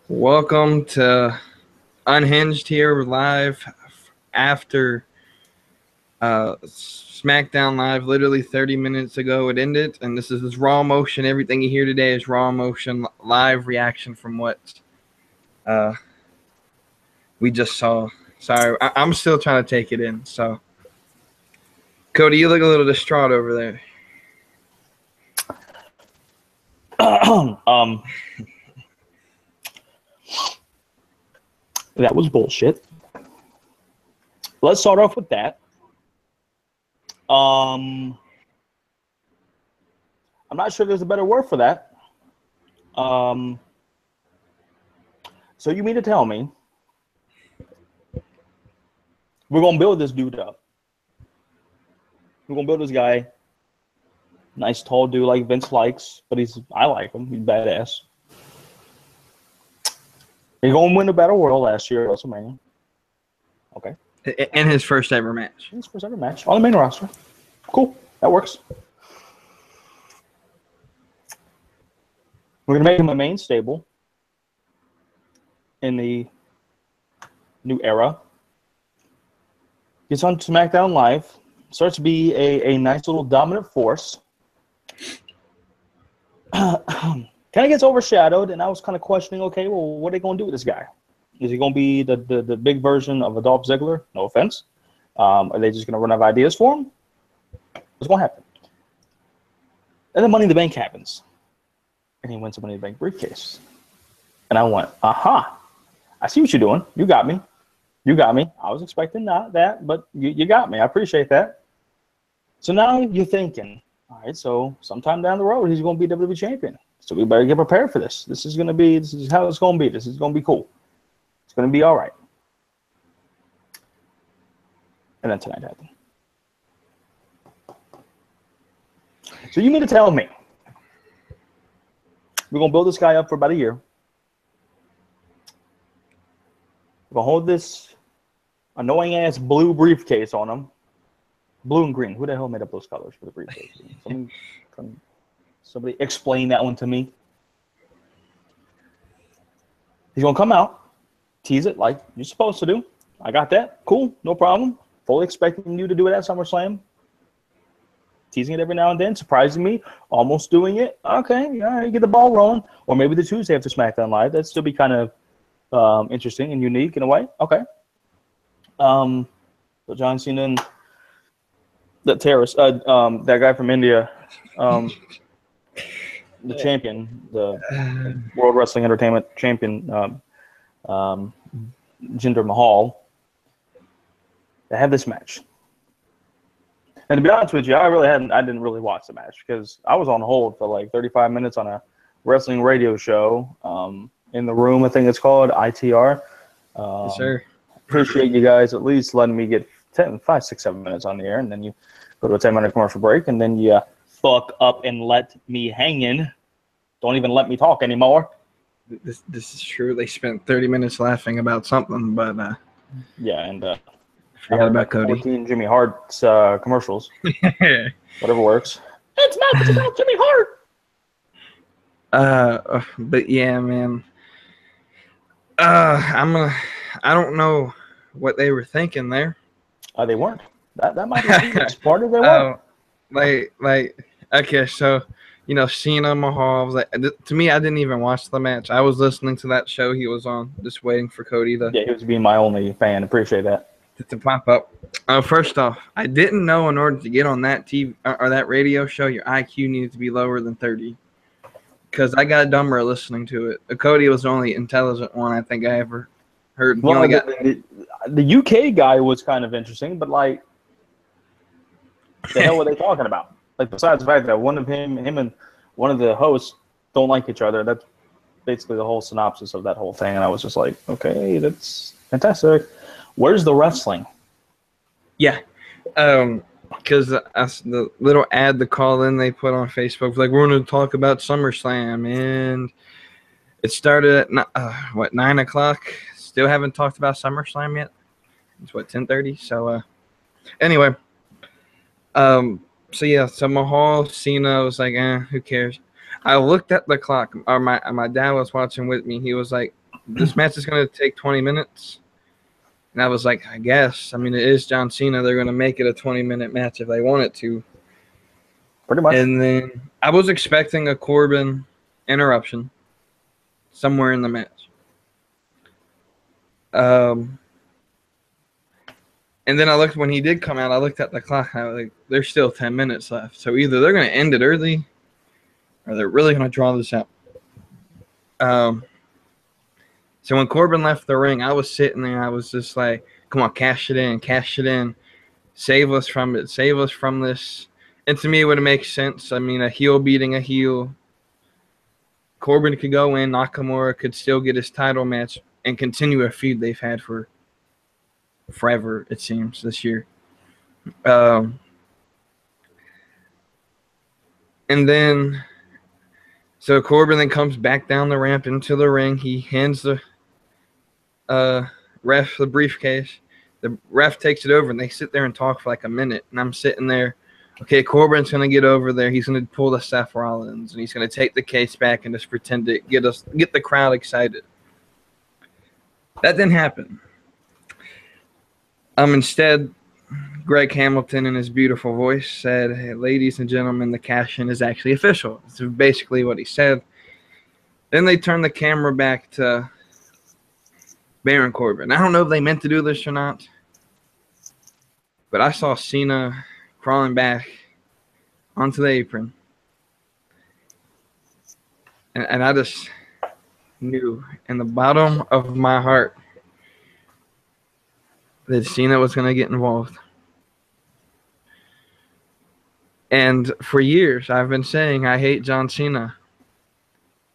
Welcome to Unhinged here live after SmackDown Live. Literally 30 minutes ago it ended, and this is raw emotion. Everything you hear today is raw emotion, live reaction from what we just saw. Sorry, I'm still trying to take it in. So, Cody, you look a little distraught over there. That was bullshit. Let's start off with that. I'm not sure there's a better word for that. So you mean to tell me we're gonna build this dude up? We're gonna build this guy, nice tall dude like Vince likes, but I like him. He's badass. He's gonna win the Battle Royal last year at WrestleMania. Okay. In his first ever match. His first ever match on the main roster. Cool. That works. We're going to make him a main stable in the new era. Gets on SmackDown Live. Starts to be a nice little dominant force. Kind of gets overshadowed, and I was kind of questioning, okay, well, what are they going to do with this guy? Is he going to be the big version of Dolph Ziggler? No offense. Are they just going to run out of ideas for him? What's going to happen? And then Money in the Bank happens. And he wins the Money in the Bank briefcase. And I went, aha. I see what you're doing. You got me. You got me. I was expecting not that, but you got me. I appreciate that. So now you're thinking, all right, so sometime down the road, he's going to be WWE champion. So we better get prepared for this. This is how it's going to be. This is going to be cool. It's going to be all right. And then tonight happened. So you mean to tell me we're going to build this guy up for about a year. We're going to hold this annoying-ass blue briefcase on him. Blue and green. Who the hell made up those colors for the briefcase? Somebody explain that one to me. He's going to come out, tease it like you're supposed to do. I got that. Cool. No problem. Fully expecting you to do it at SummerSlam. Teasing it every now and then, surprising me, almost doing it. Okay, yeah, you get the ball rolling. Or maybe the Tuesday after SmackDown Live. That'd still be kind of interesting and unique in a way. Okay. So John Cena and the terrorist, that guy from India, the champion, the World Wrestling Entertainment champion, Jinder Mahal. They have this match. And to be honest with you, I didn't really watch the match because I was on hold for like 35 minutes on a wrestling radio show in the room, I think it's called, ITR. Yes, sir. Appreciate you guys at least letting me get 5, 6, 7 minutes on the air, and then you go to a 10-minute commercial break, and then you fuck up and let me hang in. Don't even let me talk anymore. This is true. They spent 30 minutes laughing about something, but yeah, and forgot about Cody. 14 Jimmy Hart's commercials. Whatever works. It's not just about Jimmy Hart. But yeah, man. I don't know what they were thinking there. They weren't. That might be as part of they weren't. Okay, so Cena Mahal was like, to me, I didn't even watch the match. I was listening to that show he was on, just waiting for Cody to. Yeah, he was being my only fan. Appreciate that. To pop up. First off, I didn't know in order to get on that TV or that radio show, your IQ needed to be lower than 30. Because I got dumber listening to it. Cody was the only intelligent one I think I ever heard. Well, the UK guy was kind of interesting, but like, the hell were they talking about? Like, besides the fact that him and one of the hosts don't like each other, that's basically the whole synopsis of that whole thing. And I was just like, okay, that's fantastic. Where's the wrestling? Yeah, because the little ad to call in they put on Facebook was like, we're going to talk about SummerSlam, and it started at 9 o'clock. Still haven't talked about SummerSlam yet. It's 10:30. So anyway, so Mahal, Cena was like, who cares? I looked at the clock. Or my dad was watching with me. He was like, this match is going to take 20 minutes. And I was like, I guess. I mean, it is John Cena. They're going to make it a 20-minute match if they want it to. Pretty much. And then I was expecting a Corbin interruption somewhere in the match. And then I looked, when he did come out, I looked at the clock. And I was like, there's still 10 minutes left. So either they're going to end it early or they're really going to draw this out. So when Corbin left the ring, I was sitting there. I was just like, come on, cash it in, cash it in. Save us from it. Save us from this. And to me, it would have made sense. I mean, a heel beating a heel. Corbin could go in. Nakamura could still get his title match and continue a feud they've had for forever, it seems, this year. And then, so Corbin then comes back down the ramp into the ring. He hands the ref the briefcase. The ref takes it over, and they sit there and talk for like a minute. And I'm sitting there. Okay, Corbin's going to get over there. He's going to pull the Seth Rollins, and he's going to take the case back and just pretend to get the crowd excited. That didn't happen. Instead, Greg Hamilton in his beautiful voice said, hey, ladies and gentlemen, the cash-in is actually official. That's basically what he said. Then they turned the camera back to Baron Corbin. I don't know if they meant to do this or not, but I saw Cena crawling back onto the apron. And I just knew in the bottom of my heart that Cena was going to get involved. And for years, I've been saying I hate John Cena.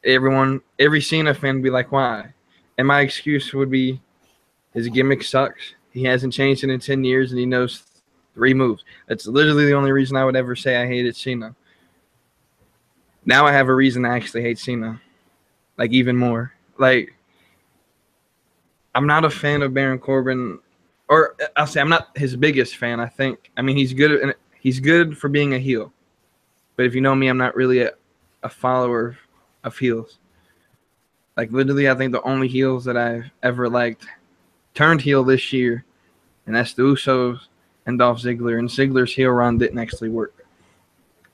Every Cena fan would be like, why? And my excuse would be his gimmick sucks. He hasn't changed it in 10 years, and he knows 3 moves. That's literally the only reason I would ever say I hated Cena. Now I have a reason to actually hate Cena. Like, even more. Like, I'm not a fan of Baron Corbin. Or I'll say I'm not his biggest fan, I think. I mean, he's good for being a heel. But if you know me, I'm not really a follower of heels. Like, literally, I think the only heels that I've ever liked turned heel this year, and that's the Usos and Dolph Ziggler. And Ziggler's heel run didn't actually work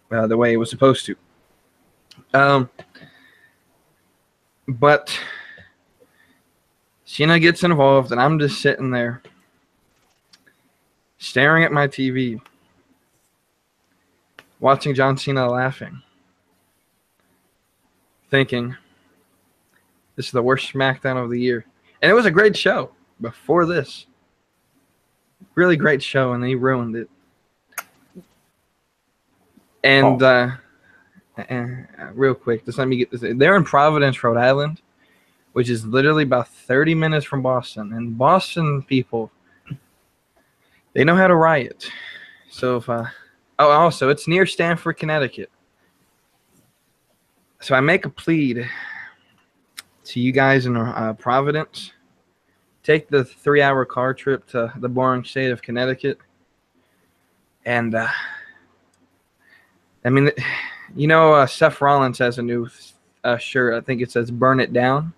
the way it was supposed to. But Cena gets involved, and I'm just sitting there staring at my TV, watching John Cena laughing, thinking, this is the worst SmackDown of the year. And it was a great show before this. Really great show, and they ruined it. And real quick, just let me get this. They're in Providence, Rhode Island, which is literally about 30 minutes from Boston. And Boston people, they know how to riot. So if also, it's near Stamford, Connecticut. So I make a plea to you guys in Providence. Take the 3-hour car trip to the boring state of Connecticut. And, I mean, you know, Seth Rollins has a new shirt. I think it says "Burn It Down."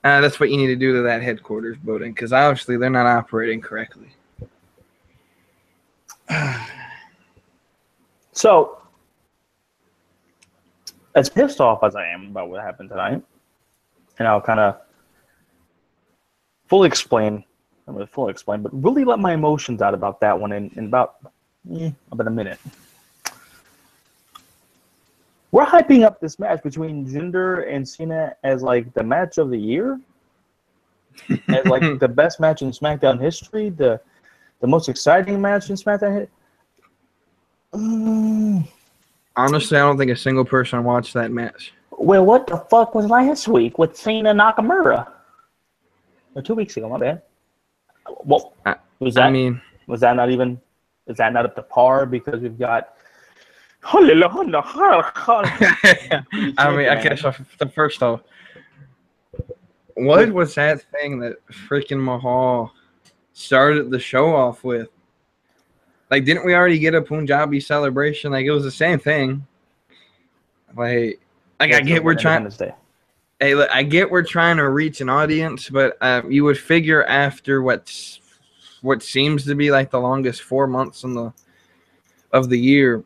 That's what you need to do to that headquarters building, because obviously they're not operating correctly. So, as pissed off as I am about what happened tonight, and I'll kind of fully explain, but really let my emotions out about that one in about a minute. We're hyping up this match between Jinder and Cena as like the match of the year, as like the best match in SmackDown history, the most exciting match in SmackDown history. Honestly, I don't think a single person watched that match. Well, what the fuck was last week with Cena Nakamura? Or 2 weeks ago, my bad. Well, was that? I mean, is that not up to par because we've got? I mean, I guess the first off, what was that thing that freaking Mahal started the show off with? Like, didn't we already get a Punjabi celebration? Like, it was the same thing. Like I get we're trying. Hey, look, I get we're trying to reach an audience, but you would figure after what seems to be like the longest 4 months of the year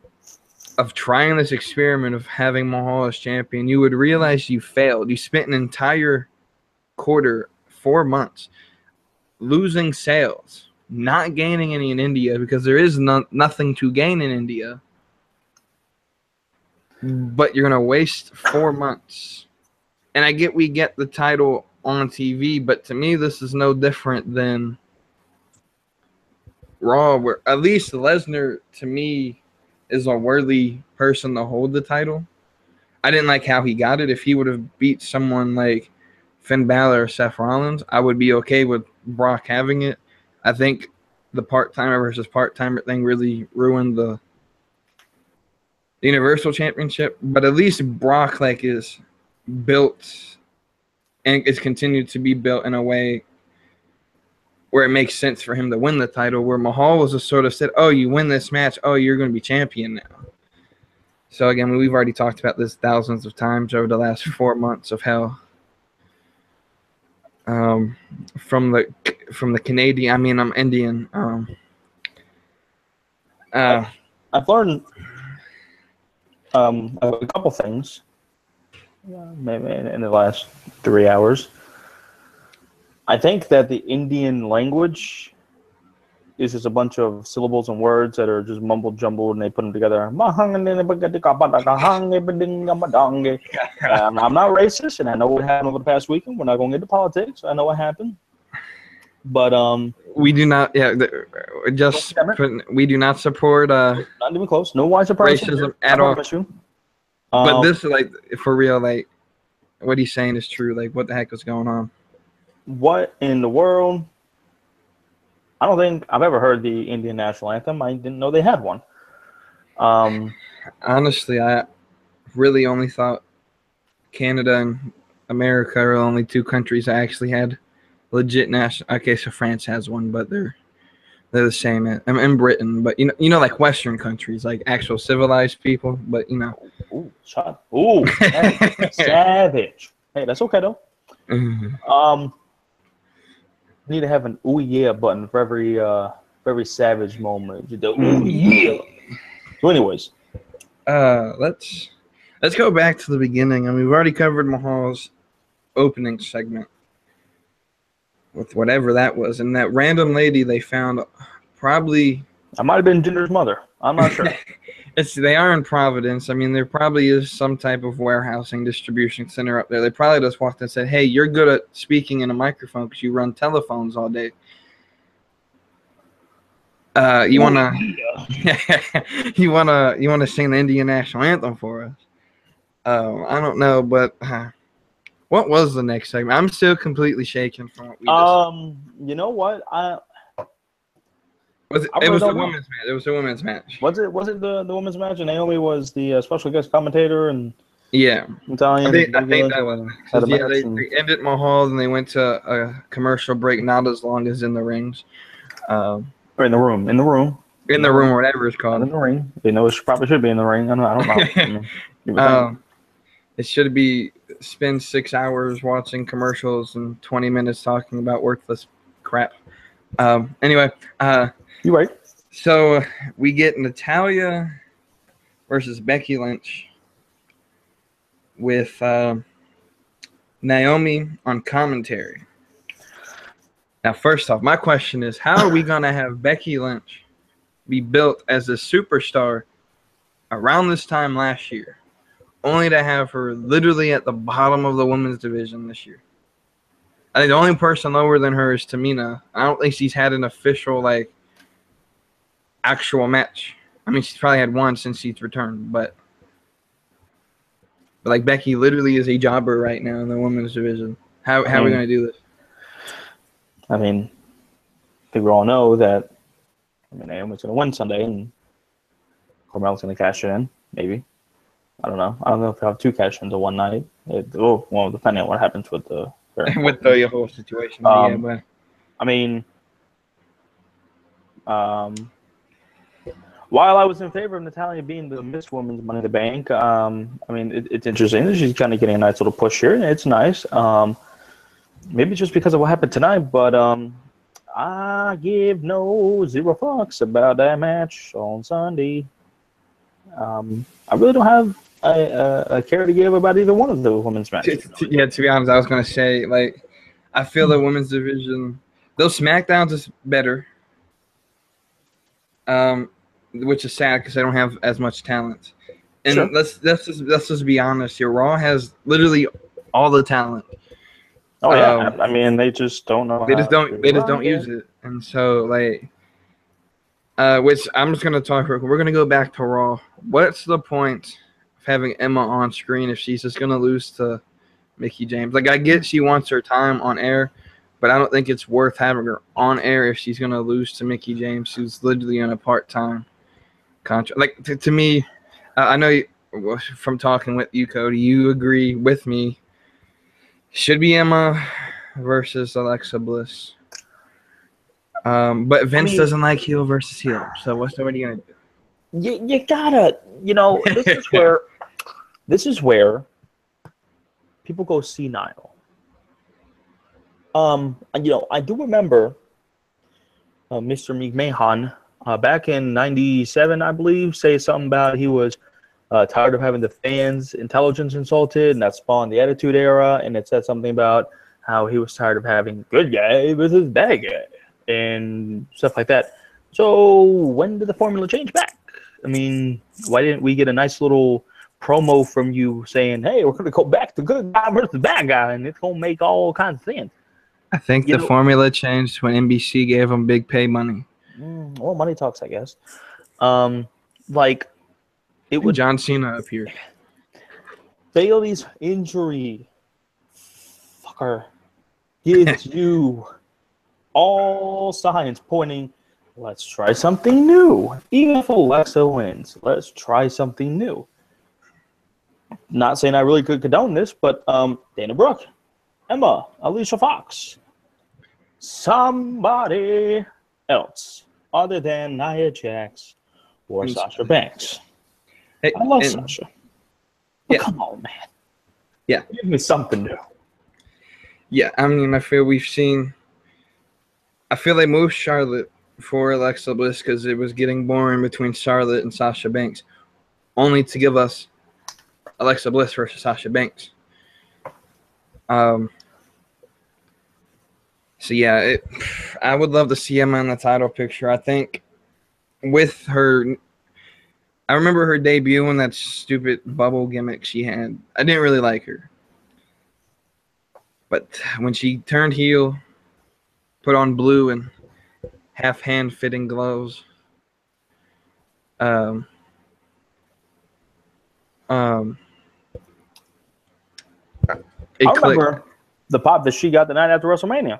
of trying this experiment of having Mahal as champion, you would realize you failed. You spent an entire quarter, 4 months, losing sales, not gaining any in India because there is nothing to gain in India. But you're going to waste 4 months. And I get we get the title on TV, but to me, this is no different than Raw, where at least Lesnar, to me, is a worthy person to hold the title. I didn't like how he got it. If he would have beat someone like Finn Balor or Seth Rollins, I would be okay with Brock having it. I think the part-timer versus part-timer thing really ruined the Universal Championship, but at least Brock is built and is continued to be built in a way where it makes sense for him to win the title, where Mahal was just sort of said, oh, you win this match, oh, you're going to be champion now. So, again, we've already talked about this thousands of times over the last 4 months of hell. From the Canadian, I mean, I'm Indian. I've learned a couple things, maybe in the last 3 hours. I think that the Indian language is just a bunch of syllables and words that are just mumbled jumbled, and they put them together. I'm not racist, and I know what happened over the past weekend. We're not going to get into politics. I know what happened, but we do not. Yeah, we do not support. Not even close. No white supremacy racism at all. But this is for real. What he's saying is true. What the heck is going on? What in the world? I don't think I've ever heard the Indian national anthem. I didn't know they had one. Honestly, I really only thought Canada and America are the only two countries that actually had legit national. Okay, so France has one, but they're the same. In Britain, but you know, like Western countries, like actual civilized people. But ooh, shot. Ooh, savage. Hey, that's okay though. Mm-hmm. Need to have an ooh yeah button for every savage moment. You do ooh yeah. So, anyways, let's go back to the beginning. I mean, we've already covered Mahal's opening segment with whatever that was, and that random lady they found probably. I might have been Jinder's mother. I'm not sure. They are in Providence. I mean, there probably is some type of warehousing distribution center up there. They probably just walked and said, "Hey, you're good at speaking in a microphone because you run telephones all day. You wanna sing the Indian national anthem for us?" I don't know, but what was the next segment? I'm still completely shaken from what we just. You know what? It was a women's match. It was a women's match. Was it the women's match? And Naomi was the special guest commentator, and Italian. I think that was. They ended Mahal, and they went to a commercial break, not as long as in the rings. Or in the room, whatever it's called. In the ring. They know it probably should be in the ring. I don't know. It should be spend 6 hours watching commercials and 20 minutes talking about worthless crap. Anyway, you're right. So we get Natalya versus Becky Lynch with Naomi on commentary. Now, first off, my question is, how are we going to have Becky Lynch be built as a superstar around this time last year, only to have her literally at the bottom of the women's division this year? I think the only person lower than her is Tamina. I don't think she's had an official, actual match. I mean, she's probably had one since she's returned, but Becky literally is a jobber right now in the women's division. How are we going to do this? I mean, I think we all know that Naomi's going to win Sunday, and Carmella's going to cash it in, maybe. I don't know. I don't know if we'll have two cash-ins in one night. Depending on what happens with the whole situation. I mean, while I was in favor of Natalia being the Miss Women's Money in the Bank, I mean, it's interesting that she's kind of getting a nice little push here. It's nice. Maybe just because of what happened tonight, but I give no zero fucks about that match on Sunday. I really don't have a care to give about either one of the women's matches. Yeah, to be honest, I was gonna say, like, I feel the women's division, those SmackDowns is better, which is sad because they don't have as much talent. And Sure. let's just be honest here. Raw has literally all the talent. Oh yeah, I mean, they just don't know. They just don't use it, and so like, which I'm just gonna talk. We're gonna go back to Raw. What's the point of having Emma on screen if she's just gonna lose to Mickie James? Like, I get she wants her time on air, but I don't think it's worth having her on air if she's gonna lose to Mickie James, who's literally on a part-time contract. Like, to me, I know from talking with you, Cody, you agree with me. Should be Emma versus Alexa Bliss. But Vince doesn't like heel versus heel. So what are you gonna do? You gotta, this is where people go senile. I do remember Mr. McMahon back in '97, I believe, say something about he was tired of having the fans' intelligence insulted, and that spawned the Attitude Era. And it said something about how he was tired of having good guy versus bad guy and stuff like that. So when did the formula change back? I mean, why didn't we get a nice little promo from you saying, hey, we're going to go back to good guy versus bad guy, and it's going to make all kinds of sense? I think the formula changed when NBC gave them big pay money. Well, money talks, I guess. It would. John Cena appeared. Bailey's injury, fucker, gives you all signs pointing, let's try something new. Even if Alexa wins, let's try something new. Not saying I really could condone this, but Dana Brooke, Emma, Alicia Fox, somebody else other than Nia Jax or Sasha Banks. Hey, I love Sasha. Yeah. Come on, man. Yeah. Give me something new. Yeah, I mean, I feel they moved Charlotte for Alexa Bliss because it was getting boring between Charlotte and Sasha Banks, only to give us Alexa Bliss versus Sasha Banks. So yeah, I would love to see Emma in the title picture. I think with her, I remember her debut in that stupid bubble gimmick she had. I didn't really like her. But when she turned heel, put on blue and half-hand fitting gloves, I remember the pop that she got the night after WrestleMania.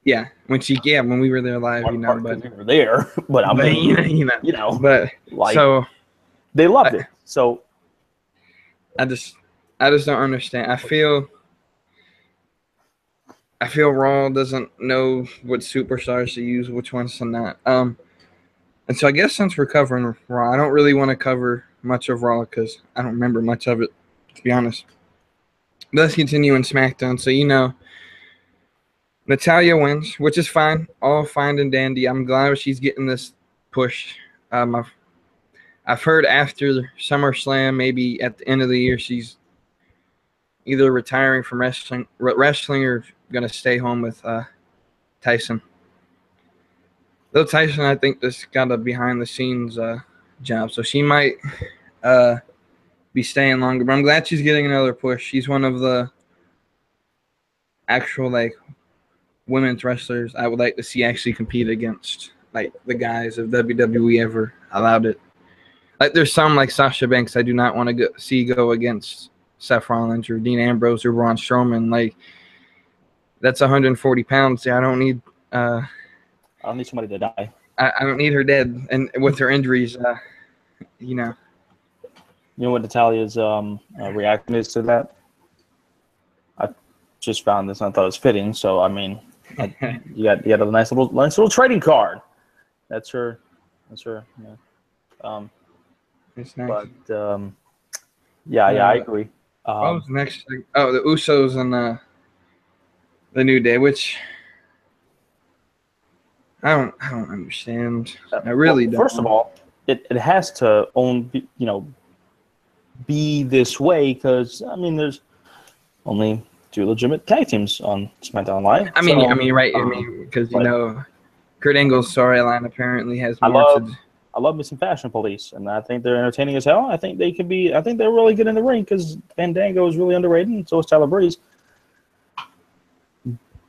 Yeah, when we were there live, but we were there, but I mean, but like, so they loved it. So I just don't understand. I feel Raw doesn't know what superstars to use, which ones to not. And so I guess since we're covering Raw, I don't really want to cover much of Raw because I don't remember much of it, to be honest. But let's continue in SmackDown. So, Natalya wins, which is fine. All fine and dandy. I'm glad she's getting this push. I've heard after SummerSlam, maybe at the end of the year, she's either retiring from wrestling or going to stay home with Tyson. Though Tyson, I think, just got a behind-the-scenes job, so she might be staying longer. But I'm glad she's getting another push. She's one of the actual, women's wrestlers I would like to see actually compete against, the guys if WWE ever allowed it. There's some, like Sasha Banks, I do not want to see go against Seth Rollins or Dean Ambrose or Braun Strowman. That's 140 pounds. I don't need somebody to die. I don't need her dead, and with her injuries, You know what Natalia's reaction is to that? I just found this and I thought it was fitting. So I mean, you had a nice little trading card. That's her. Yeah. It's nice. But yeah, I agree. What was the next thing? Oh, the Usos and the New Day, which I don't understand. I really don't. First of all, it has to be this way because I mean, there's only 2 legitimate tag teams on SmackDown Live. I mean, right? I mean, because Kurt Angle's storyline apparently has more to. I love me some Fashion Police, and I think they're entertaining as hell. I think they can be. I think they're really good in the ring because Fandango is really underrated, and so is Tyler Breeze.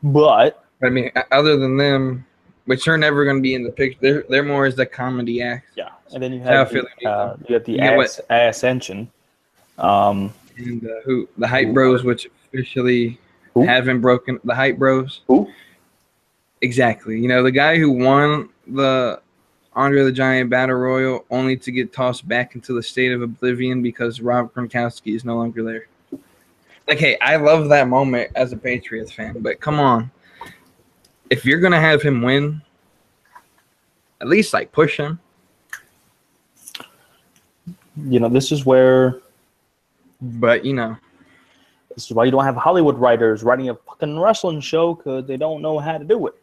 But I mean, other than them, which are never going to be in the picture, they're more as the comedy act. Yeah, and then you have you got the Ascension, and the Hype Bros, which officially haven't broken the Hype Bros. Who? Exactly. You know, the guy who won the Andre the Giant Battle Royal only to get tossed back into the state of oblivion because Rob Gronkowski is no longer there. Like, hey, I love that moment as a Patriots fan, but come on. If you're going to have him win, at least, like, push him. You know, this is where... But, you know. This is why you don't have Hollywood writers writing a fucking wrestling show because they don't know how to do it.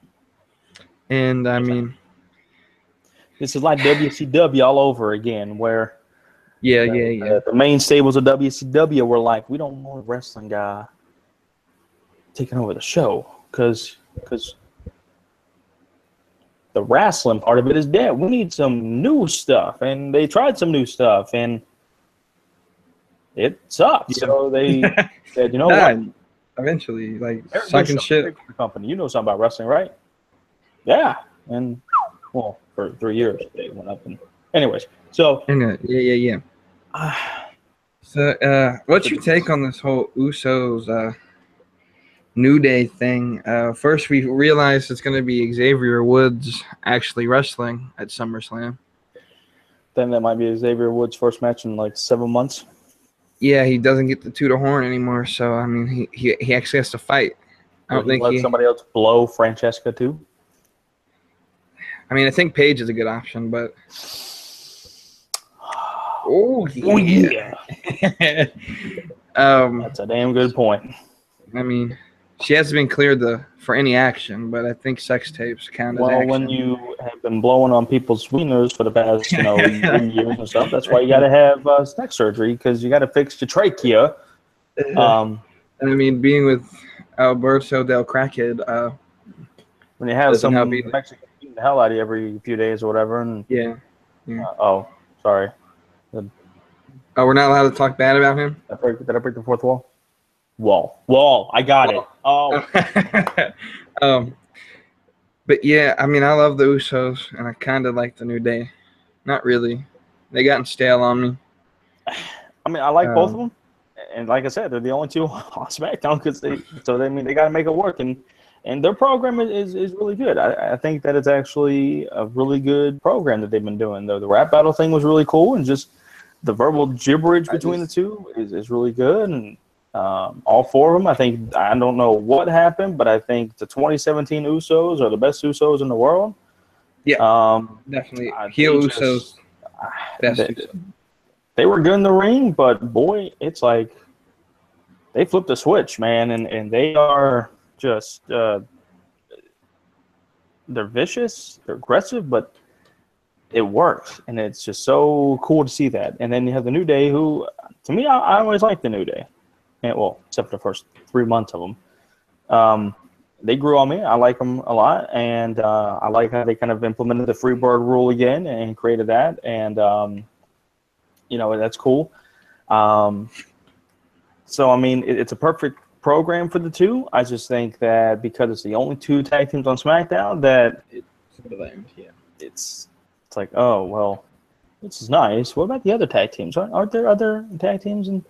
And, I mean... This is like WCW all over again, where the main stables of WCW were like, we don't want a wrestling guy taking over the show because the wrestling part of it is dead. We need some new stuff, and they tried some new stuff, and it sucked. Yeah. So they said, you know what? Eventually, like sucking shit. Company, you know something about wrestling, right? Yeah, and well. For 3 years, they went up. And anyways, so yeah. So, what's your take on this whole Usos New Day thing? First, we realized it's going to be Xavier Woods actually wrestling at SummerSlam. Then that might be Xavier Woods' first match in like 7 months. Yeah, he doesn't get to toot a horn anymore. So I mean, he actually has to fight. I don't think let somebody else blow Francesca too. I mean, I think Paige is a good option, but yeah. That's a damn good point. I mean, she hasn't been cleared for any action, but I think sex tapes count as action. Well, when you have been blowing on people's wieners for the past, years and stuff, that's why you got to have neck surgery because you got to fix your trachea. And I mean, being with Alberto Del Crackhead, when you have some Mexican beating the hell out of you every few days or whatever, and sorry. Oh, we're not allowed to talk bad about him? Did I break the fourth wall? Wall. I got it. Oh. But yeah, I mean, I love the Usos, and I kind of like the New Day. Not really. They gotten stale on me. I mean, I like both of them, and like I said, they're the only two on SmackDown because they got to make it work, and their program is really good. I think that it's actually a really good program that they've been doing. The rap battle thing was really cool, and just the verbal gibberish between the two is really good. And all 4 of them, I don't know what happened, but I think the 2017 Usos are the best Usos in the world. Yeah, definitely. Heel Usos, best Usos. They were good in the ring, but boy, it's like they flipped the switch, man, and they are just they're vicious, they're aggressive, but it works, and it's just so cool to see that. And then you have the New Day, who, to me, I always liked the New Day. And, well, except for the first 3 months of them. They grew on me. I like them a lot, and I like how they kind of implemented the Freebird rule again and created that, and that's cool. So, I mean, it's a perfect program for the two. I just think that because it's the only 2 tag teams on SmackDown, that it's like, oh, well, this is nice. What about the other tag teams? Aren't there other tag teams? And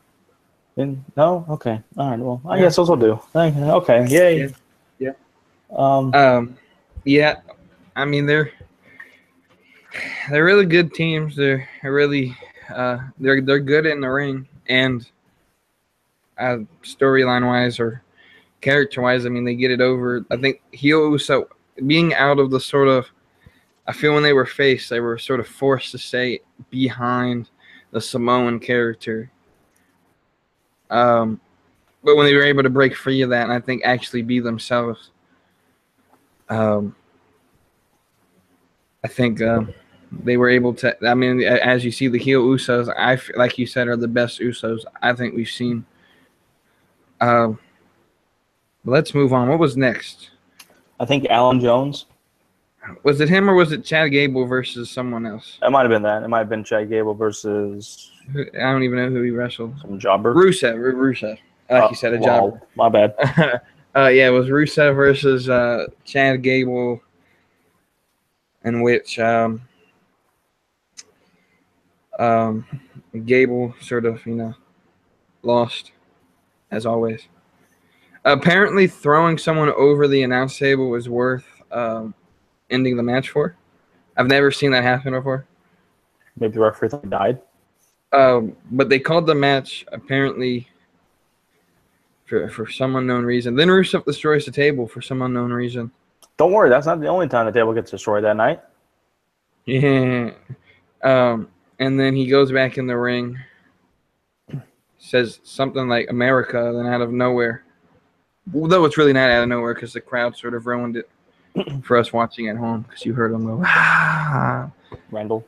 no? Okay. All right. Well, I guess those will do. Okay. Yay. Yeah. Yeah. I mean, they're really good teams. They're really they're good in the ring, and storyline wise or character wise, I mean, they get it over. I think heel Uso being out of the sort of I feel when they were faced, they were sort of forced to stay behind the Samoan character. But when they were able to break free of that, and I think actually be themselves, I think they were able to. I mean, as you see, the heel Usos, like you said, are the best Usos I think we've seen. But let's move on. What was next? I think Alan Jones. Was it him or was it Chad Gable versus someone else? It might have been that. It might have been Chad Gable versus I don't even know who he wrestled. some jobber. Rusev. Like you said, a jobber. My bad. Yeah, it was Rusev versus Chad Gable, in which Gable sort of, lost, as always. Apparently, throwing someone over the announce table was worth ending the match for. I've never seen that happen before. Maybe the referee thought he died. But they called the match apparently for some unknown reason. Then Rusev destroys the table for some unknown reason. Don't worry, that's not the only time the table gets destroyed that night. Yeah. And then he goes back in the ring, says something like America, then out of nowhere. Though it's really not out of nowhere because the crowd sort of ruined it for us watching at home because you heard him go, ah. Randall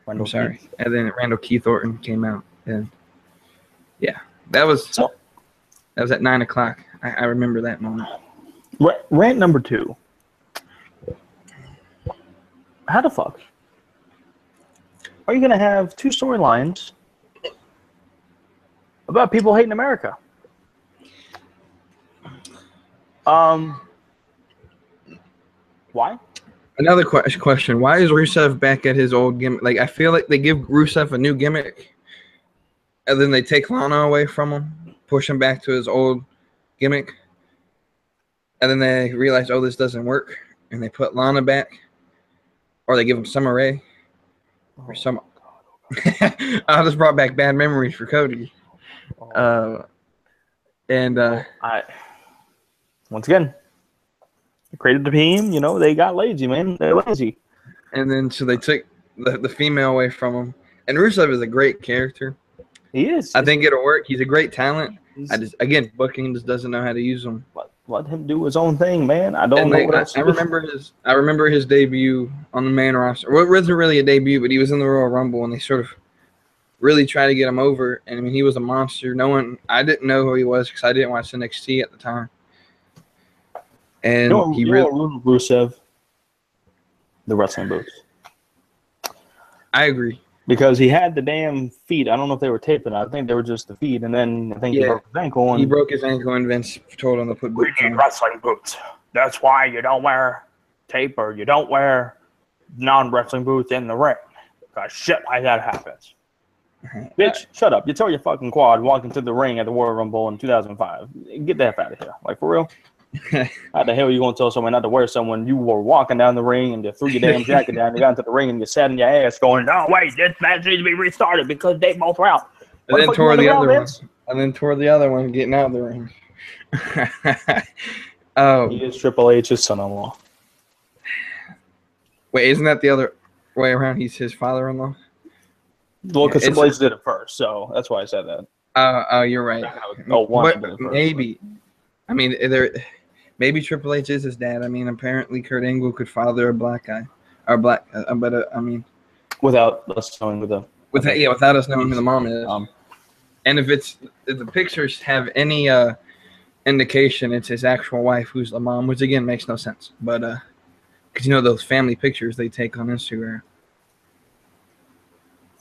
I'm sorry. Keith. And then Randall Keith Orton came out. And yeah, that was at 9 o'clock. I remember that moment. Rant number 2. How the fuck are you going to have 2 storylines about people hating America? Why? Another question. Why is Rusev back at his old gimmick? Like, I feel like they give Rusev a new gimmick, and then they take Lana away from him, push him back to his old gimmick, and then they realize, oh, this doesn't work, and they put Lana back, or they give him Summer Rae, or some. I just brought back bad memories for Cody. Once again, they created the team. They got lazy, man. They're lazy. And then so they took the female away from him. And Rusev is a great character. He is. I think it'll work. He's a great talent. Booking just doesn't know how to use him. Let him do his own thing, man. I don't know what else. I remember his debut on the main roster. Well, it wasn't really a debut, but he was in the Royal Rumble, and they sort of really tried to get him over. And I mean, he was a monster. I didn't know who he was because I didn't watch NXT at the time. And Rusev, the wrestling boots. I agree. Because he had the damn feet. I don't know if they were taping. I think they were just the feet. And then I think he broke his ankle. He broke his ankle, and Vince told him to put boots on. We need wrestling boots. That's why you don't wear tape or you don't wear non-wrestling boots in the ring. Because shit like that happens. Bitch, shut up. You tore your fucking quad walking to the ring at the Royal Rumble in 2005. Get that out of here. Like, for real? How the hell are you going to tell someone not to wear someone you were walking down the ring and you threw your damn jacket down, you got into the ring and you sat in your ass going, no, wait, this match needs to be restarted because they both were out. And then tore the other one. And then tore the other one getting out of the ring. He is Triple H's son-in-law. Wait, isn't that the other way around? He's his father-in-law? Well, because Triple H did it first, so that's why I said that. Oh, you're right. Maybe. I mean, maybe Triple H is his dad. I mean, apparently Kurt Angle could father a black guy, or black. I mean, without us knowing without us knowing who the mom is. And if the pictures have any indication, it's his actual wife who's the mom, which again makes no sense. But because those family pictures they take on Instagram.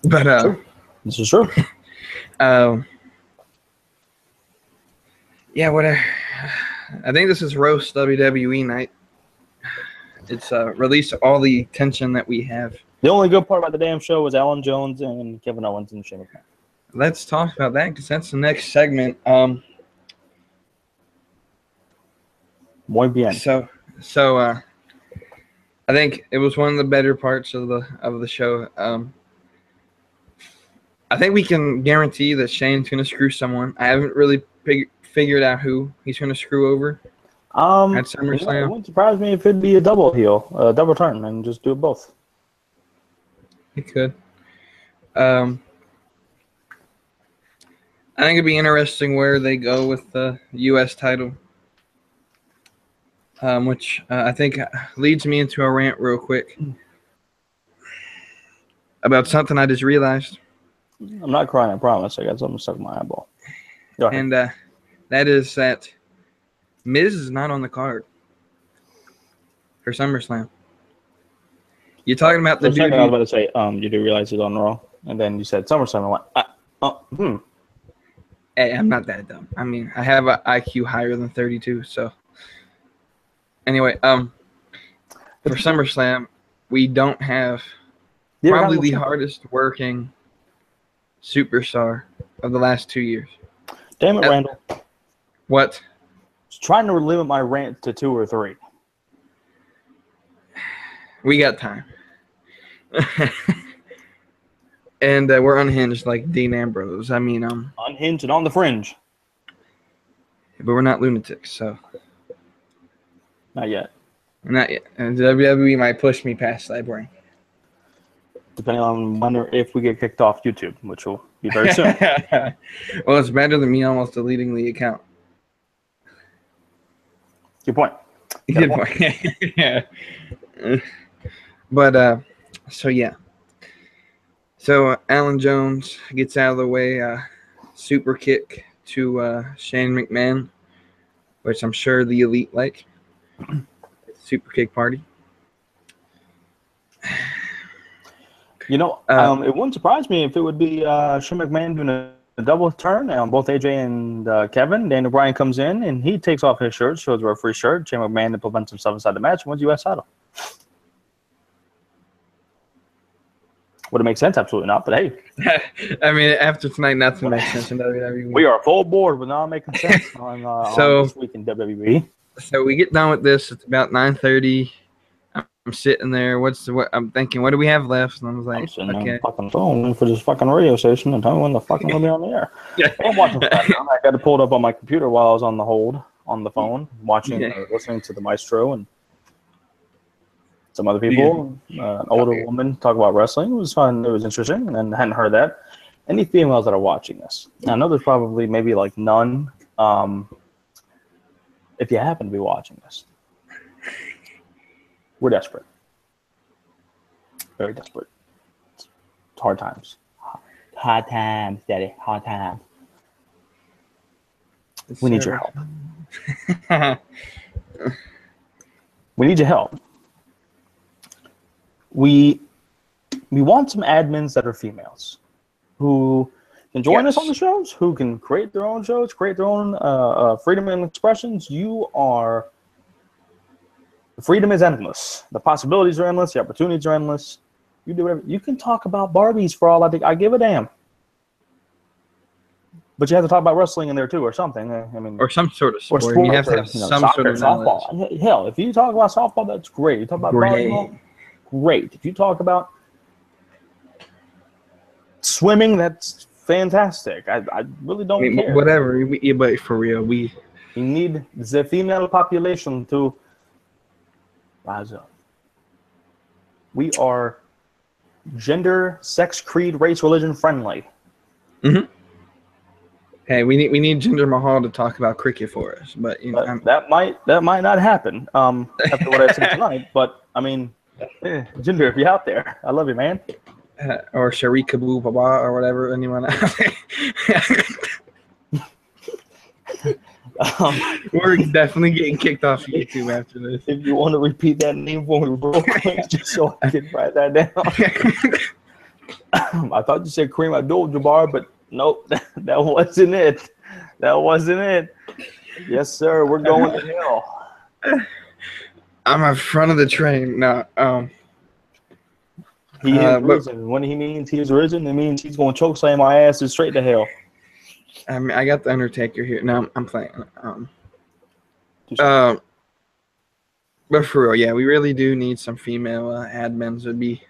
But this is true. Yeah, whatever. I think this is roast WWE night. It's release all the tension that we have. The only good part about the damn show was Alan Jones and Kevin Owens and Shane McMahon. Let's talk about that because that's the next segment. Muy bien. So I think it was one of the better parts of the show. I think we can guarantee that Shane's going to screw someone. I haven't really figured out who he's going to screw over. at You know, it SummerSlam? wouldn't surprise me if it'd be a double heel, a double turn, and just do both. It could. I think it'd be interesting where they go with the U.S. title, which I think leads me into a rant real quick about something I just realized. I'm not crying, I promise. I got something stuck in my eyeball. Go ahead. And that is that Miz is not on the card for SummerSlam. You're talking about For the a second, dude. I was about to say, you do realize he's on Raw, and then you said SummerSlam. I went, Hey, I'm not that dumb. I mean, I have an IQ higher than 32. So anyway, for SummerSlam, we don't have probably the hardest working superstar of the last 2 years. Damn it, Randall. What? I was trying to limit my rant to 2 or 3. We got time. And we're unhinged like Dean Ambrose. I mean, Unhinged and on the fringe. but we're not lunatics, so Not yet. not yet. And WWE might push me past that brain. Depending on when or if we get kicked off YouTube, which will be very soon. Well, it's better than me almost deleting the account. Good point. Good point. Yeah. But so yeah. So Alan Jones gets out of the way. Super kick to Shane McMahon, which I'm sure the Elite like. Super kick party. You know, it wouldn't surprise me if it would be Shane McMahon doing a double turn on both AJ and Kevin. Daniel Bryan comes in and he takes off his shirt, shows the referee shirt. Shane McMahon implements himself inside the match and wins the U.S. title. Would it make sense? Absolutely not. But hey, I mean, after tonight, nothing makes sense in WWE. We are full board with not making sense on this week in WWE. So we get done with this. It's about 9:30. I'm sitting there. What I'm thinking? What do we have left? And I was like, I'm sitting on the fucking phone for this fucking radio station and tell me when the fucking will be on the air. Yeah. I'm watching SmackDown. I got it pulled up on my computer while I was on the hold on the phone, watching, listening to the Maestro and some other people, an older woman talk about wrestling. It was fun. It was interesting, and I hadn't heard that. Any females that are watching this? I know there's probably maybe like none. If you happen to be watching this, we're desperate. Very desperate. It's hard times. Hard times, Daddy. Hard times. We need your help. We need your help. We want some admins that are females who can join us on the shows, who can create their own shows, create their own freedom and expressions. Freedom is endless. The possibilities are endless. The opportunities are endless. You do whatever. You can talk about Barbies for all I think. I give a damn. But you have to talk about wrestling in there too, or something. I mean, or some sort of sport. Or you have to have some soccer, sort of softball. knowledge. Hell, if you talk about softball, that's great. You talk about volleyball, great. If you talk about swimming, that's fantastic. I really don't care. Whatever. But for real, we need the female population to rise up. We are gender, sex, creed, race, religion friendly. Mm-hmm. Hey, we need Jinder Mahal to talk about cricket for us, but you know, that might not happen after what I said tonight. But I mean, Jinder, if you're out there, I love you, man. Or Sharika Boo Baba or whatever anyone else. We're definitely getting kicked off YouTube after this. If you want to repeat that name for me real quick, just so I can write that down. I thought you said Kareem Abdul-Jabbar, but nope, that wasn't it. That wasn't it. Yes, sir. We're going to hell. I'm in front of the train. No, he is risen. When he means he's risen, it means he's going to choke slam my asses straight to hell. I mean, I got the Undertaker here. No, I'm playing. But for real, yeah, we really do need some female admins. It'd be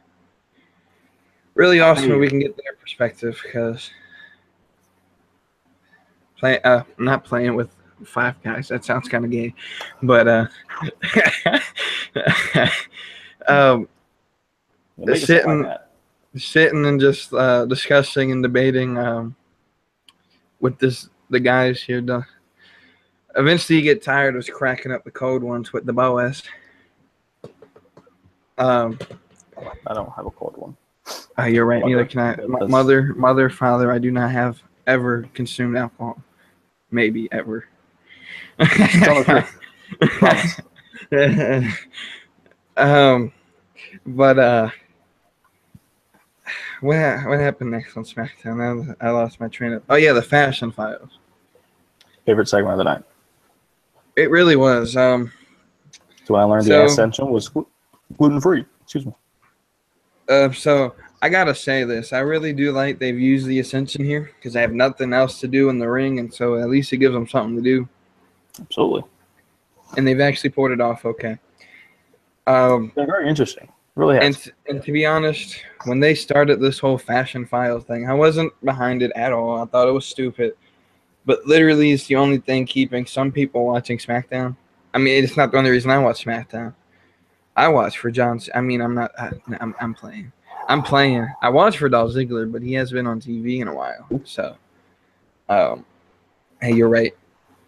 really awesome if we can get their perspective, because not playing with Five Guys. That sounds kind of gay, but um, Make it something like that. sitting and just discussing and debating with the guys here. Eventually, you get tired of cracking up the cold ones with the boas. I don't have a cold one. You're right. Neither can I. Mother, father. I do not have ever consumed alcohol. Maybe ever. Promise. But what happened next on SmackDown? I lost my train of. Oh yeah, the Fashion Files. Favorite segment of the night. It really was. So I learned the Ascension was gluten free. Excuse me. So I gotta say this. I really do like they've used the Ascension here because they have nothing else to do in the ring, and so at least it gives them something to do. Absolutely. And they've actually pulled it off okay. They're very interesting. Really has. And to be honest, when they started this whole Fashion Files thing, I wasn't behind it at all. I thought it was stupid. But literally, it's the only thing keeping some people watching SmackDown. I mean, it's not the only reason I watch SmackDown. I watch for John. I mean, I'm playing. I watch for Dolph Ziggler, but he has been on TV in a while. So, hey, you're right.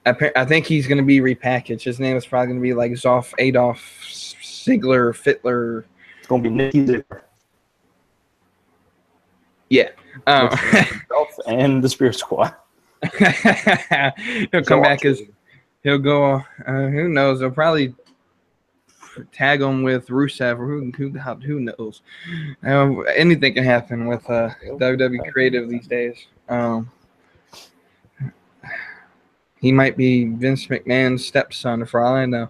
I think he's going to be repackaged. His name is probably going to be like Zoff Adolf Ziggler Fitler. It's going to be Nikki Ziggler. Yeah. And the Spirit Squad. He'll come back as he'll go. Who knows? They'll probably tag him with Rusev or who knows. Anything can happen with WWE creative these days. He might be Vince McMahon's stepson, for all I know.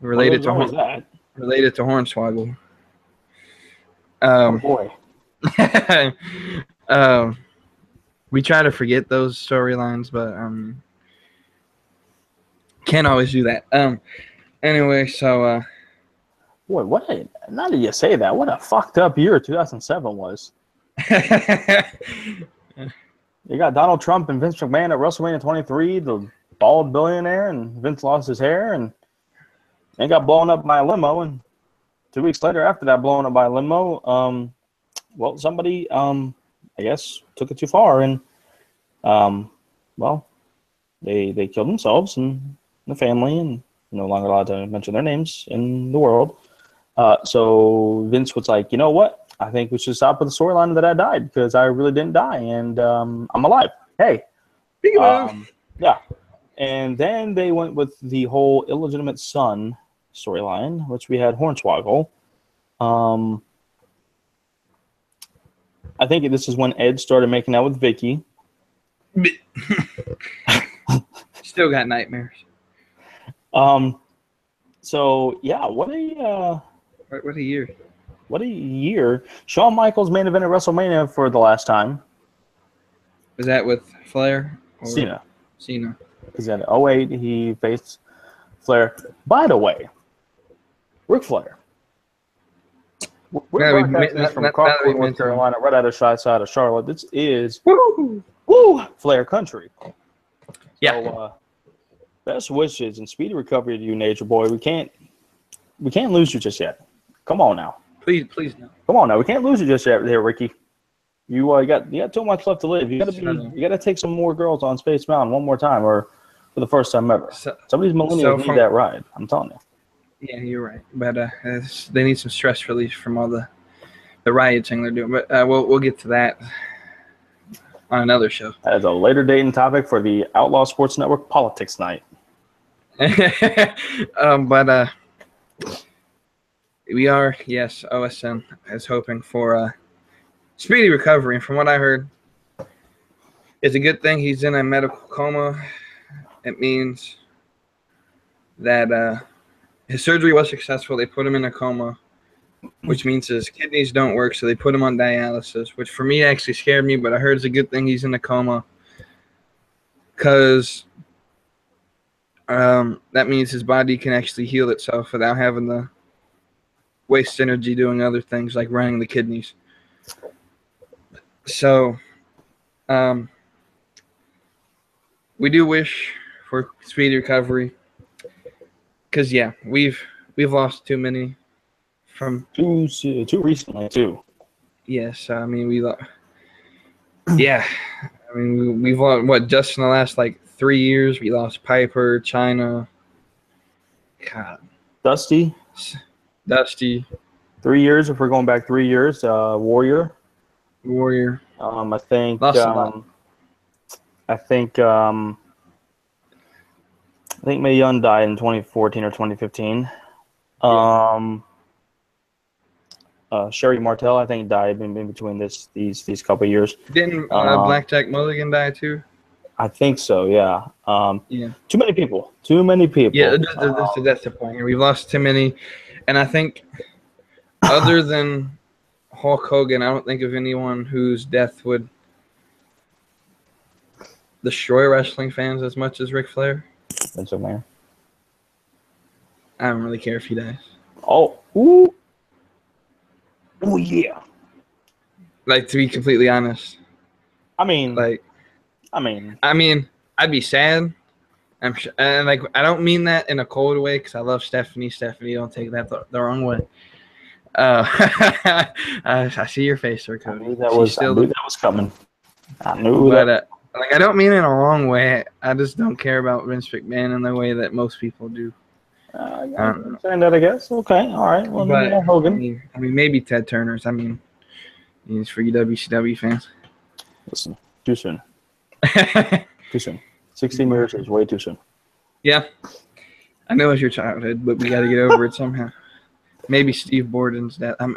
Related to Hornswoggle. Oh boy. We try to forget those storylines, but can't always do that. Anyway, so boy, now that you say that, what a fucked up year 2007 was. You got Donald Trump and Vince McMahon at WrestleMania 23, the bald billionaire, and Vince lost his hair and got blown up by a limo. And 2 weeks later, after that blown up by a limo, well, somebody, I guess, took it too far, and well, they killed themselves and the family, and no longer allowed to mention their names in the world. So Vince was like, you know what? I think we should stop with the storyline that I died because I really didn't die, and I'm alive. Hey. Yeah. And then they went with the whole illegitimate son storyline, which we had Hornswoggle. I think this is when Ed started making out with Vicky. Still got nightmares. So yeah, what a year. What a year. Shawn Michaels main event at WrestleMania for the last time. Was that with Flair? Or Cena. Because in 2008 he faced Flair. By the way, Ric Flair. We're broadcasting this from Crawford, North Carolina, right out of side of Charlotte. This is Flair country. Yeah. So, best wishes and speedy recovery to you, Nature Boy. We can't lose you just yet. Come on now. Please no. Come on now. We can't lose you just yet, there, Ricky. You got too much left to live. You gotta take some more girls on Space Mountain one more time, or for the first time ever. Some of these millennials need that ride. I'm telling you. Yeah, you're right. But they need some stress relief from all the rioting they're doing. But we'll get to that on another show. That is a later date and topic for the Outlaw Sports Network Politics Night. But we are, yes, OSN is hoping for speedy recovery. And from what I heard, it's a good thing he's in a medical coma. It means that his surgery was successful. They put him in a coma, which means his kidneys don't work, so they put him on dialysis, which for me actually scared me, but I heard it's a good thing he's in a coma because that means his body can actually heal itself without having to waste energy doing other things like running the kidneys. So we do wish for speedy recovery. Because yeah, we've lost too many from Too recently too. yes. I mean yeah. I mean we've lost what just in the last like 3 years. We lost Piper, China, God, Dusty. Dusty, 3 years if we're going back 3 years. Warrior. Warrior. I think. Lost a lot. I think. I think Mae Young died in 2014 or 2015. Sherry Martell, I think, died in between these couple of years. Didn't Blackjack Mulligan die too? I think so. Yeah. Yeah. Too many people. Too many people. Yeah, that's the point. We've lost too many, and I think other than Hulk Hogan, I don't think of anyone whose death would destroy wrestling fans as much as Ric Flair. Vince McMahon. I don't really care if he dies. Oh, ooh. Oh yeah. Like, to be completely honest. I mean, I'd be sad. And like, I don't mean that in a cold way because I love Stephanie. Stephanie, don't take that the wrong way. I see your face, sir, Cody. I knew that was coming. I knew that. Like, I don't mean it in a wrong way. I just don't care about Vince McMahon in the way that most people do. I'm saying that, I guess. Okay, all right. Well, but, maybe Hogan. I mean, maybe Ted Turner's. I mean, he's for you WCW fans. Listen, too soon. Too soon. 16 years is way too soon. Yeah. I know it's your childhood, but we got to get over it somehow. Maybe Steve Borden's death. I'm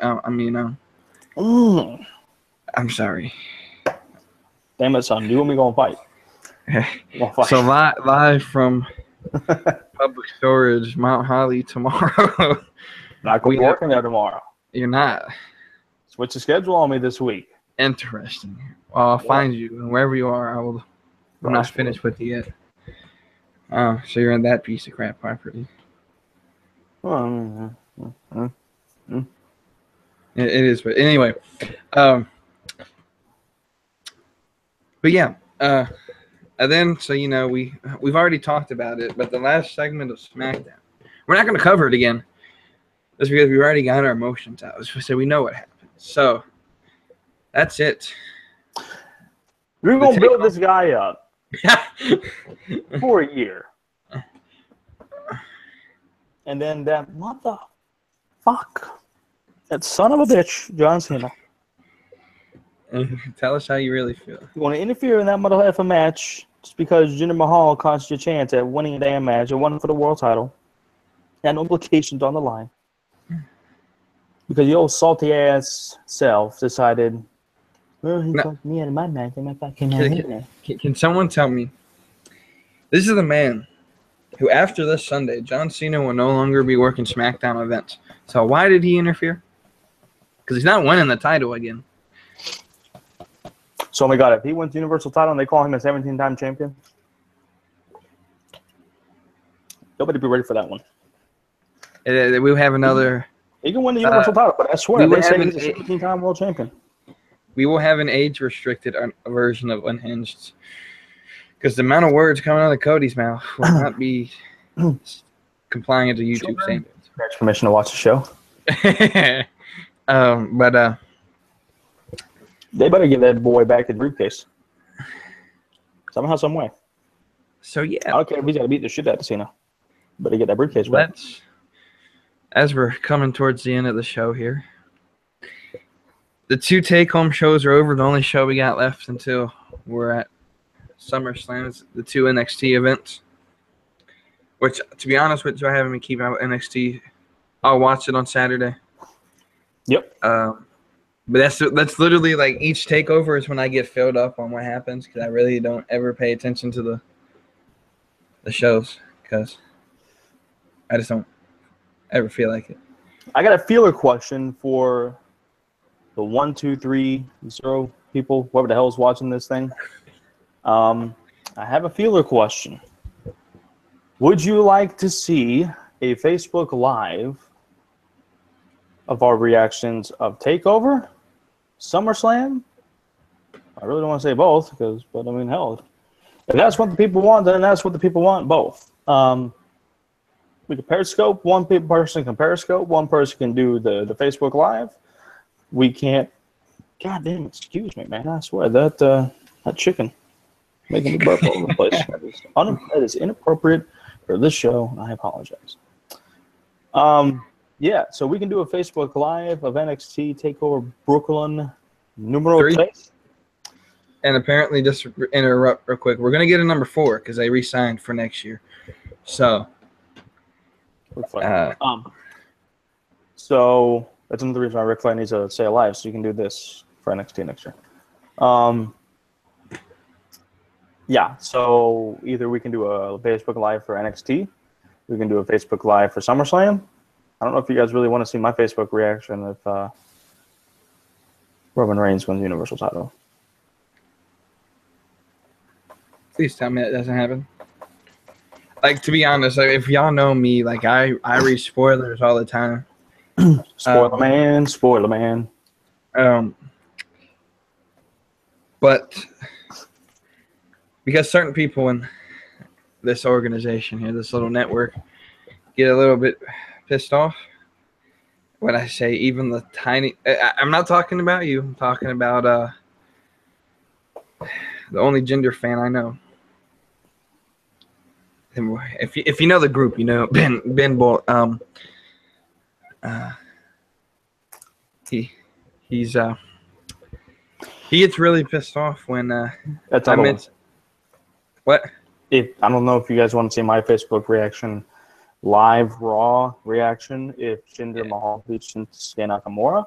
sorry. Damn it, son. You and me going to fight. So live from public storage, Mount Holly tomorrow. Not going to be working there tomorrow. You're not. Switch the schedule on me this week. Interesting. Well, I'll find you. And wherever you are, I'm not finished with you yet. So you're in that piece of crap property. It is, but anyway. But yeah, and then so we've already talked about it, but the last segment of SmackDown, we're not going to cover it again. That's because we've already got our emotions out, so we know what happened. So that's it. We're going to build this guy up for a year, and then that that son of a bitch, John Cena. Tell us how you really feel. You want to interfere in that mother effer match just because Jinder Mahal cost you a chance at winning a damn match and won for the world title. Had no implications on the line. Because your old salty ass self decided, well, he fucked me out of my match and my fucking match. Can someone tell me? This is the man who, after this Sunday, John Cena will no longer be working SmackDown events. So why did he interfere? Because he's not winning the title again. So, oh my God, if he wins the Universal title and they call him a 17-time champion, nobody be ready for that one. We'll have another. He can win the Universal title, but I swear, they say he's a 17-time world champion. We will have an age-restricted version of Unhinged. Because the amount of words coming out of Cody's mouth will not be complying to YouTube standards. That's permission to watch the show. But they better give that boy back his briefcase. Somehow, some way. So, yeah. I don't care if he's got to beat the shit out of Cena. Better get that briefcase back. As we're coming towards the end of the show here, the 2 take-home shows are over. The only show we got left until we're at SummerSlam is the 2 NXT events. Which, to be honest with you, I haven't been keeping up with NXT. I'll watch it on Saturday. Yep. But that's literally like each takeover is when I get filled up on what happens because I really don't ever pay attention to the shows because I just don't ever feel like it. I got a feeler question for the 1, 2, 3, 0 people, whoever the hell is watching this thing. I have a feeler question. Would you like to see a Facebook Live of our reactions of TakeOver, SummerSlam? I really don't want to say both, but I mean, hell, If that's what the people want, then that's what the people want. Both. We can Periscope. One person can Periscope. One person can do the Facebook Live. We can't. God damn! Excuse me, man. I swear that chicken making me burp all over the place. That is inappropriate for this show. I apologize. Yeah. So we can do a Facebook Live of NXT Takeover Brooklyn numero 3. And apparently, just interrupt real quick, we're going to get a number 4 because they re-signed for next year. So, so that's another reason why Ric Flair needs to stay alive, so you can do this for NXT next year. Yeah, so either we can do a Facebook Live for NXT, we can do a Facebook Live for SummerSlam. I don't know if you guys really want to see my Facebook reaction if Roman Reigns wins the Universal title. Please tell me that doesn't happen. Like, to be honest, like, if y'all know me, like, I read spoilers all the time. Spoiler man. But because certain people in this organization here, this little network, get a little bit pissed off when I say even the tiny. I'm not talking about you. I'm talking about the only gender fan I know. If you know the group, you know Ben Bull. He gets really pissed off when that's what? I don't know if you guys want to see my Facebook reaction, live Raw reaction if Jinder Mahal beats Shinsuke Nakamura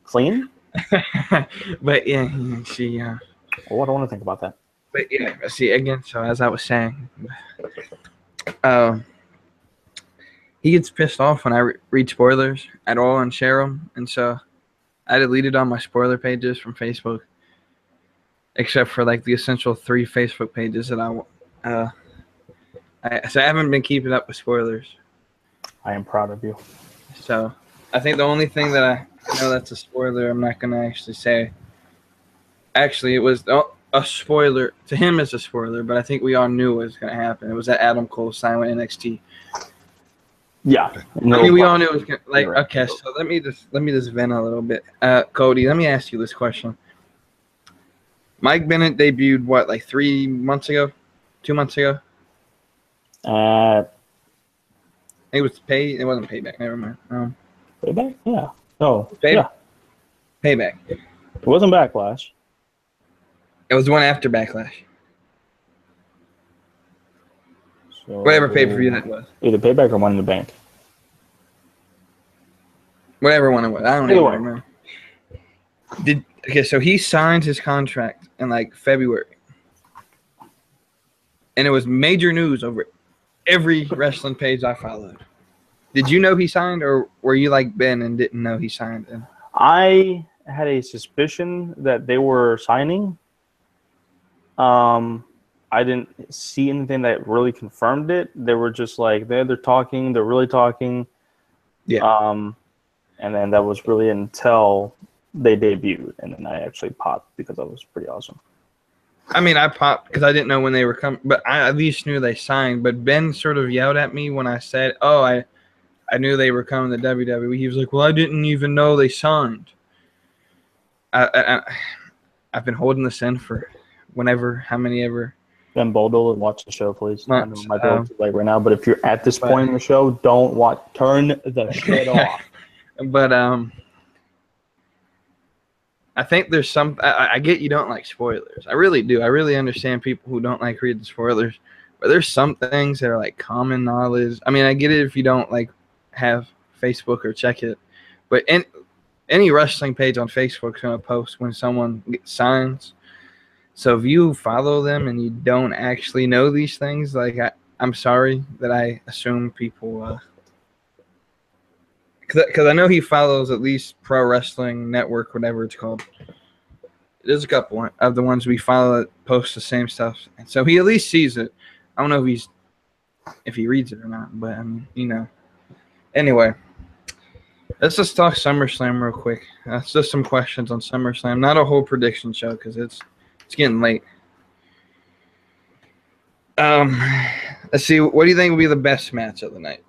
clean. But yeah, she. Well, I don't want to think about that. But yeah, see again. So as I was saying, he gets pissed off when I read spoilers at all and share them, and so I deleted all my spoiler pages from Facebook, except for like the essential 3 Facebook pages that so I haven't been keeping up with spoilers. I am proud of you. So I think the only thing that I know that's a spoiler, I'm not gonna actually say. Actually, it was a spoiler to him. It's a spoiler, but I think we all knew what was gonna happen. It was that Adam Cole signed with NXT. Yeah, I mean, we all knew it was gonna, like. Right. Okay, so let me just vent a little bit. Cody, let me ask you this question. Mike Bennett debuted what, like 3 months ago, 2 months ago? It was It wasn't Payback. Never mind. Payback? Yeah. Oh, yeah. Payback. It wasn't Backlash. It was the one after Backlash. So, whatever pay-per-view that was. Either Payback or Money in the Bank. Whatever one it was. I don't even remember. Okay, so he signed his contract in like February. And it was major news over every wrestling page I followed. Did you know he signed, or were you like Ben and didn't know he signed? I had a suspicion that they were signing. I didn't see anything that really confirmed it. They were just like, they're talking, they're really talking. Yeah. And then that was really until they debuted, and then I actually popped because that was pretty awesome. I mean, I popped because I didn't know when they were coming, but I at least knew they signed. But Ben sort of yelled at me when I said, "Oh, I knew they were coming to WWE." He was like, "Well, I didn't even know they signed." I've been holding this in for how many ever. Ben Boldle, watch the show, please. Months, I know my bill too late right now, but if you're at this point in the show, don't watch. Turn the shit off. But I think there's some. I get you don't like spoilers. I really do. I really understand people who don't like reading spoilers. But there's some things that are like common knowledge. I mean, I get it if you don't like have Facebook or check it. But any wrestling page on Facebook is going to post when someone gets signs. So if you follow them and you don't actually know these things, like I'm sorry that I assume people. Because I know he follows at least Pro Wrestling Network, whatever it's called. There's a couple of the ones we follow that post the same stuff, and so he at least sees it. I don't know if he reads it or not, but I mean, you know. Anyway, let's just talk SummerSlam real quick. That's just some questions on SummerSlam, not a whole prediction show because it's getting late. Um, let's see. What do you think will be the best match of the night?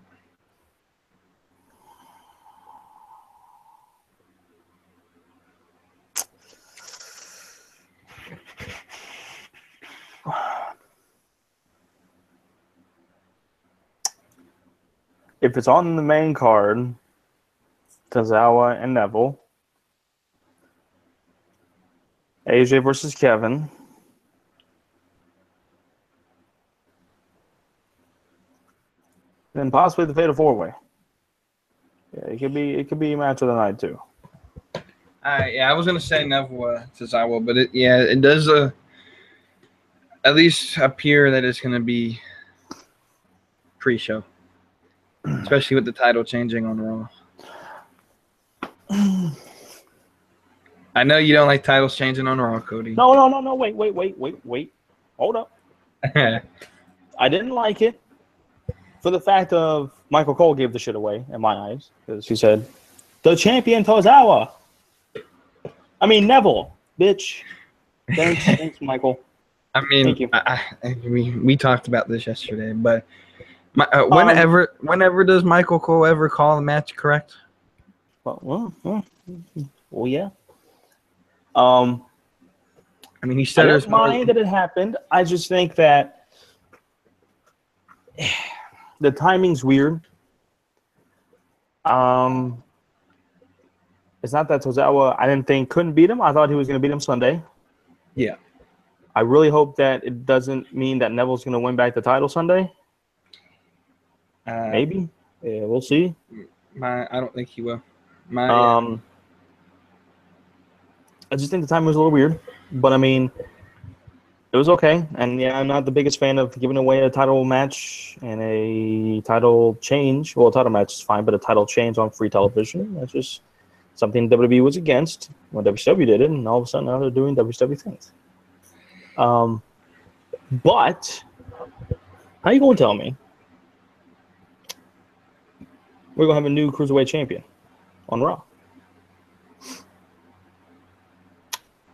If it's on the main card, Tozawa and Neville, AJ versus Kevin, then possibly the Fatal 4-Way. Yeah, it could be a match of the night too. Yeah, I was gonna say Neville Tozawa, but it does at least appear that it's gonna be pre-show, especially with the title changing on Raw. I know you don't like titles changing on Raw, Cody. No. Wait. Hold up. I didn't like it for the fact of Michael Cole gave the shit away in my eyes because he said, "The champion Tozawa." I mean Neville, bitch. Thanks, Michael. I mean, we talked about this yesterday, but whenever does Michael Cole ever call the match correct? Well, yeah. I mean, he said I don't mind that it happened. I just think that the timing's weird. It's not that Tozawa I didn't think couldn't beat him. I thought he was going to beat him Sunday. Yeah. I really hope that it doesn't mean that Neville's going to win back the title Sunday. Maybe. Yeah, we'll see. I don't think he will. I just think the time was a little weird, but I mean, it was okay. And yeah, I'm not the biggest fan of giving away a title match and a title change. Well, a title match is fine, but a title change on free television, that's just something WWE was against when WCW did it, and all of a sudden now they're doing WCW things. But how you gonna tell me we're gonna have a new cruiserweight champion on Raw?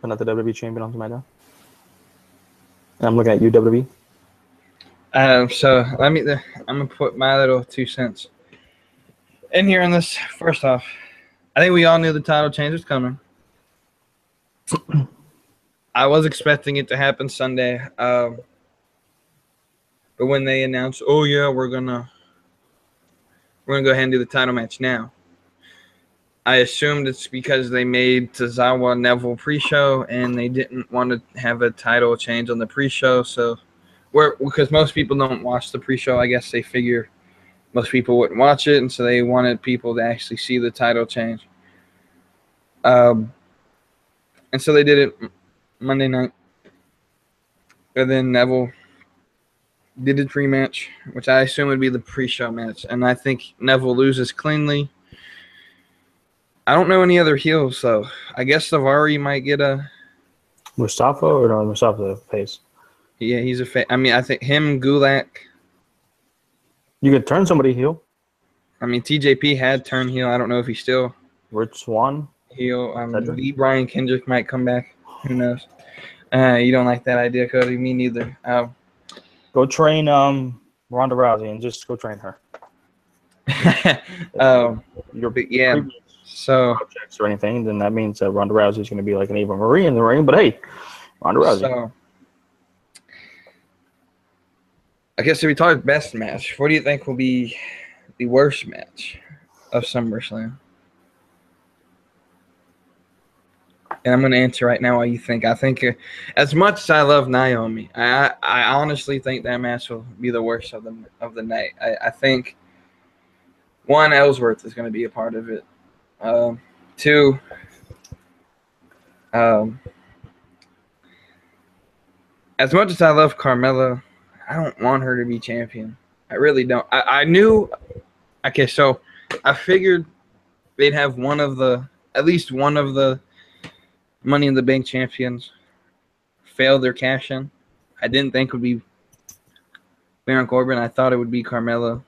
But not the WWE champion on SmackDown. And I'm looking at you, WWE. So I'm gonna put my little 2 cents in here on this. First off, I think we all knew the title change was coming. I was expecting it to happen Sunday, but when they announced, "Oh yeah, we're gonna go ahead and do the title match now," I assumed it's because they made Tozawa Neville pre-show and they didn't want to have a title change on the pre-show. So, because most people don't watch the pre-show, I guess they figure most people wouldn't watch it, and so they wanted people to actually see the title change. And so they did it Monday night. And then Neville did a rematch, which I assume would be the pre-show match, and I think Neville loses cleanly. I don't know any other heels, so I guess Savari might get a Mustafa or no Mustafa face. Yeah, he's a face. I mean, I think him, Gulak. You could turn somebody heel. I mean, TJP had turned heel. I don't know if he's still Rich Swann heel. Lee Brian Kendrick might come back. Who knows? You don't like that idea, Cody? Me neither. Go train Ronda Rousey and just go train her. Yeah. So projects or anything, then that means that Ronda Rousey is going to be like an Eva Marie in the ring. But hey, Ronda Rousey. So, I guess if we talk best match, what do you think will be the worst match of SummerSlam? And I'm going to answer right now what you think. I think as much as I love Naomi, I honestly think that match will be the worst of the night. I think, one, Ellsworth is going to be a part of it. Two, as much as I love Carmella, I don't want her to be champion. I really don't. I knew. Okay, so I figured they'd have at least one of the Money in the Bank champions fail their cash in. I didn't think it would be Baron Corbin. I thought it would be Carmella.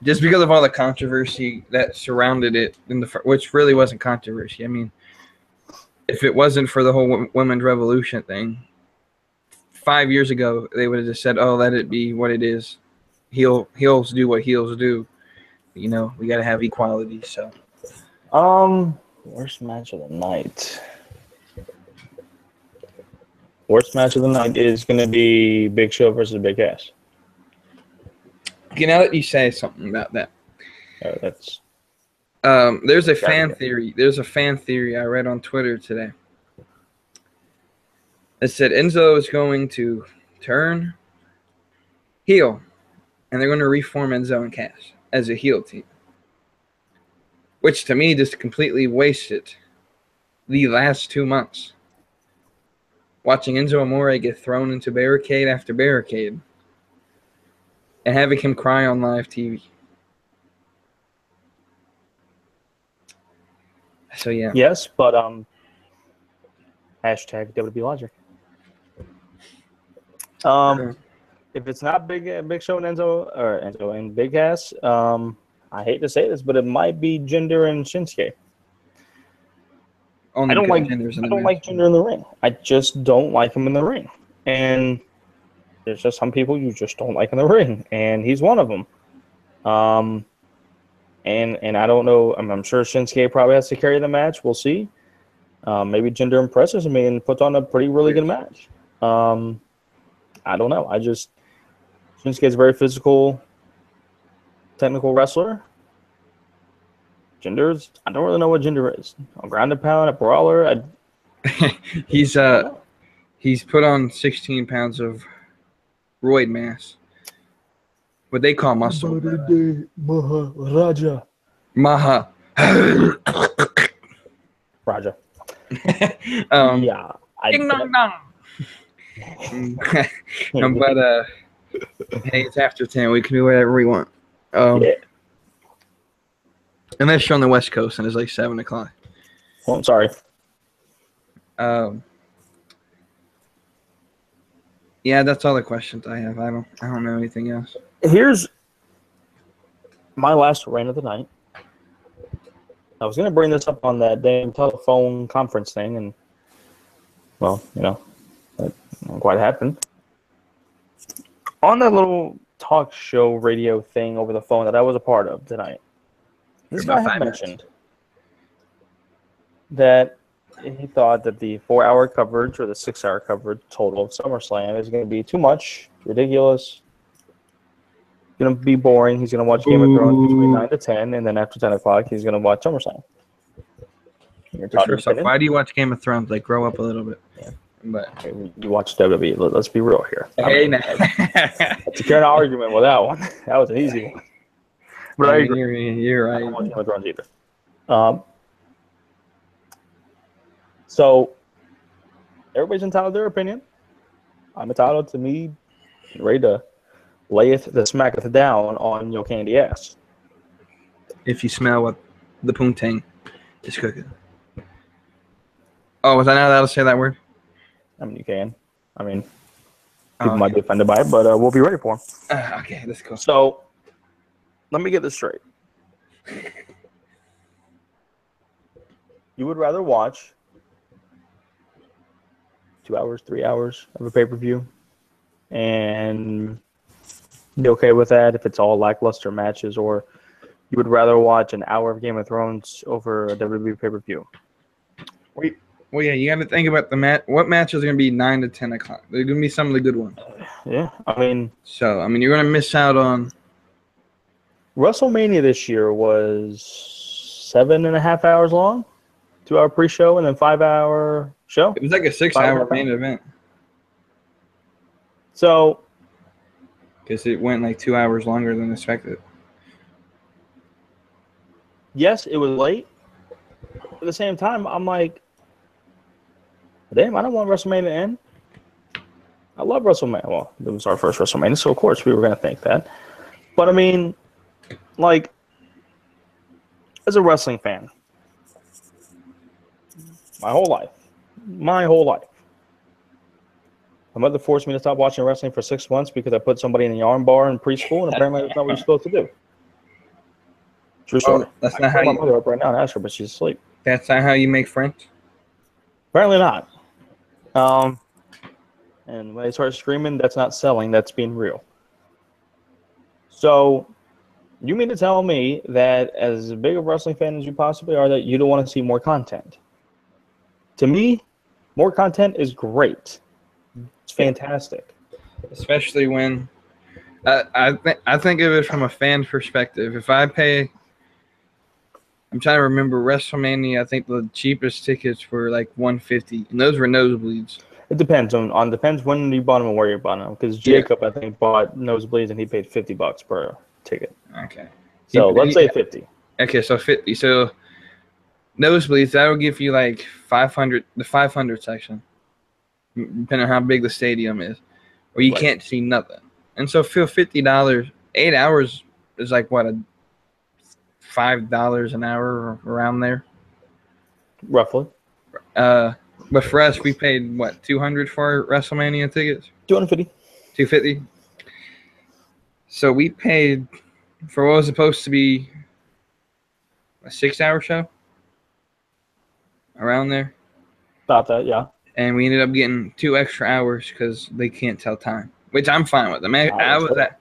Just because of all the controversy that surrounded it, which really wasn't controversy. I mean, if it wasn't for the whole women's revolution thing, 5 years ago, they would have just said, "Oh, let it be what it is. Heels do what heels do. You know, we got to have equality." So, worst match of the night. Worst match of the night is going to be Big Show versus Big Cass. okay, now that you say something about that, That's there's a fan theory. There's a fan theory I read on Twitter today. It said Enzo is going to turn heel, and they're going to reform Enzo and Cass as a heel team, which to me just completely wasted the last 2 months. Watching Enzo Amore get thrown into barricade after barricade and having him cry on live TV. So, yeah. yes, but hashtag WWE Logic. If it's not Big Show and Enzo and Big Cass, I hate to say this, but it might be Jinder and Shinsuke. I don't like Jinder in the ring. I just don't like him in the ring. And there's just some people you just don't like in the ring, and he's one of them. And I don't know. I'm sure Shinsuke probably has to carry the match. We'll see. Maybe Jinder impresses me and puts on a really good match. I don't know. Shinsuke is a very physical, technical wrestler. I don't really know what Jinder is. A ground and pound, a brawler. He's put on 16 pounds of roid mass. What they call muscle. Maharaja. Raja. Yeah. Ding dong dong. But hey, it's after 10. We can do whatever we want. Yeah. Unless you're on the West Coast and it's like 7 o'clock. Well, I'm sorry. Yeah, that's all the questions I have. I don't know anything else. Here's my last rant of the night. I was going to bring this up on that damn telephone conference thing, and well, that didn't quite happen. On that little talk show radio thing over the phone that I was a part of tonight, this guy had mentioned that he thought that the 4-hour coverage or the 6-hour coverage total of SummerSlam is going to be too much, ridiculous, going to be boring. He's going to watch Game of Thrones between 9 to 10, and then after 10 o'clock, he's going to watch SummerSlam. So why do you watch Game of Thrones? Like, grow up a little bit. Yeah. But you watch WWE. Let's be real here. Hey, now. To carry an argument with that one, that was an easy one. But I agree. You're right. I don't watch Game of Thrones either. So everybody's entitled to their opinion. I'm entitled to me ready to smacketh down on your candy ass. If you smell what the poontang is cooking. Oh, was I not allowed to say that word? I mean, you can. I mean, people might be offended by it, but we'll be ready for them. Okay, let's go. So let me get this straight. You would rather watch 2 hours, 3 hours of a pay-per-view and be okay with that if it's all lackluster matches, or you would rather watch an hour of Game of Thrones over a WWE pay-per-view? Well, yeah, you got to think about the match. What matches are going to be 9 to 10 o'clock? They're going to be some of the good ones. Yeah, I mean, you're going to miss out on. WrestleMania this year was 7.5 hours long, 2-hour pre-show, and then 5-hour show. It was like a 6-hour main event. So, because it went like 2 hours longer than expected. Yes, it was late. At the same time, I'm like, damn, I don't want WrestleMania to end. I love WrestleMania. Well, it was our first WrestleMania, so of course we were going to think that. But I mean, like, as a wrestling fan, my whole life, my mother forced me to stop watching wrestling for 6 months because I put somebody in the arm bar in preschool, and apparently that's not what you're supposed to do. True story. That's not how my mother up right now and ask her, but she's asleep. That's not how you make friends? Apparently not. And when they start screaming, that's not selling, that's being real. So you mean to tell me that as big a wrestling fan as you possibly are, that you don't want to see more content? To me, more content is great. It's fantastic. Especially when I think of it from a fan perspective. If I pay, I'm trying to remember WrestleMania. I think the cheapest tickets were like $150, and those were nosebleeds. It depends on depends when you bought them and where you bought them. Because Jacob, I think, bought nosebleeds and he paid $50 per ticket. Okay. So let's say 50. Okay, so 50. So nosebleeds, that'll give you like 500, the 500 section, depending on how big the stadium is, where you can't see nothing. And so for $50, 8 hours is like what, $5 an hour around there, roughly. But for us, we paid what, $200 for our WrestleMania tickets? 250. $250. So we paid for what was supposed to be a 6-hour show, around there. About that, yeah. And we ended up getting 2 extra hours because they can't tell time, which I'm fine with. I was at.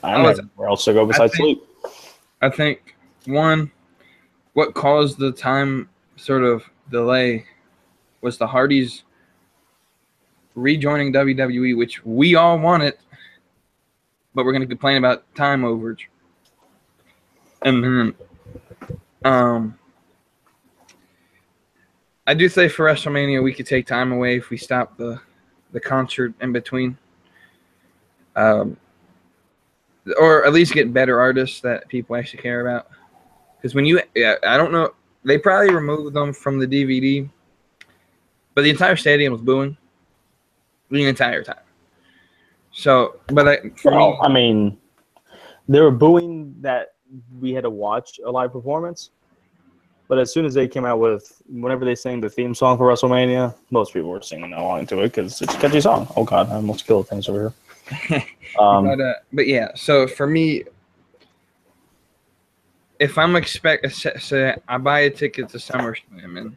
I don't know where else to go besides sleep. I think what caused the time sort of delay was the Hardys rejoining WWE, which we all wanted, but we're going to complain about time overage. And then, I do say for WrestleMania we could take time away if we stop the concert in between, or at least get better artists that people actually care about. Because I don't know, they probably removed them from the DVD, but the entire stadium was booing the entire time. So, but I mean, they were booing that we had to watch a live performance. But as soon as they came out with, whenever they sang the theme song for WrestleMania, most people were singing along to it because it's a catchy song. Oh, God, I almost killed things over here. But yeah, so for me, if I'm say I buy a ticket to SummerSlam and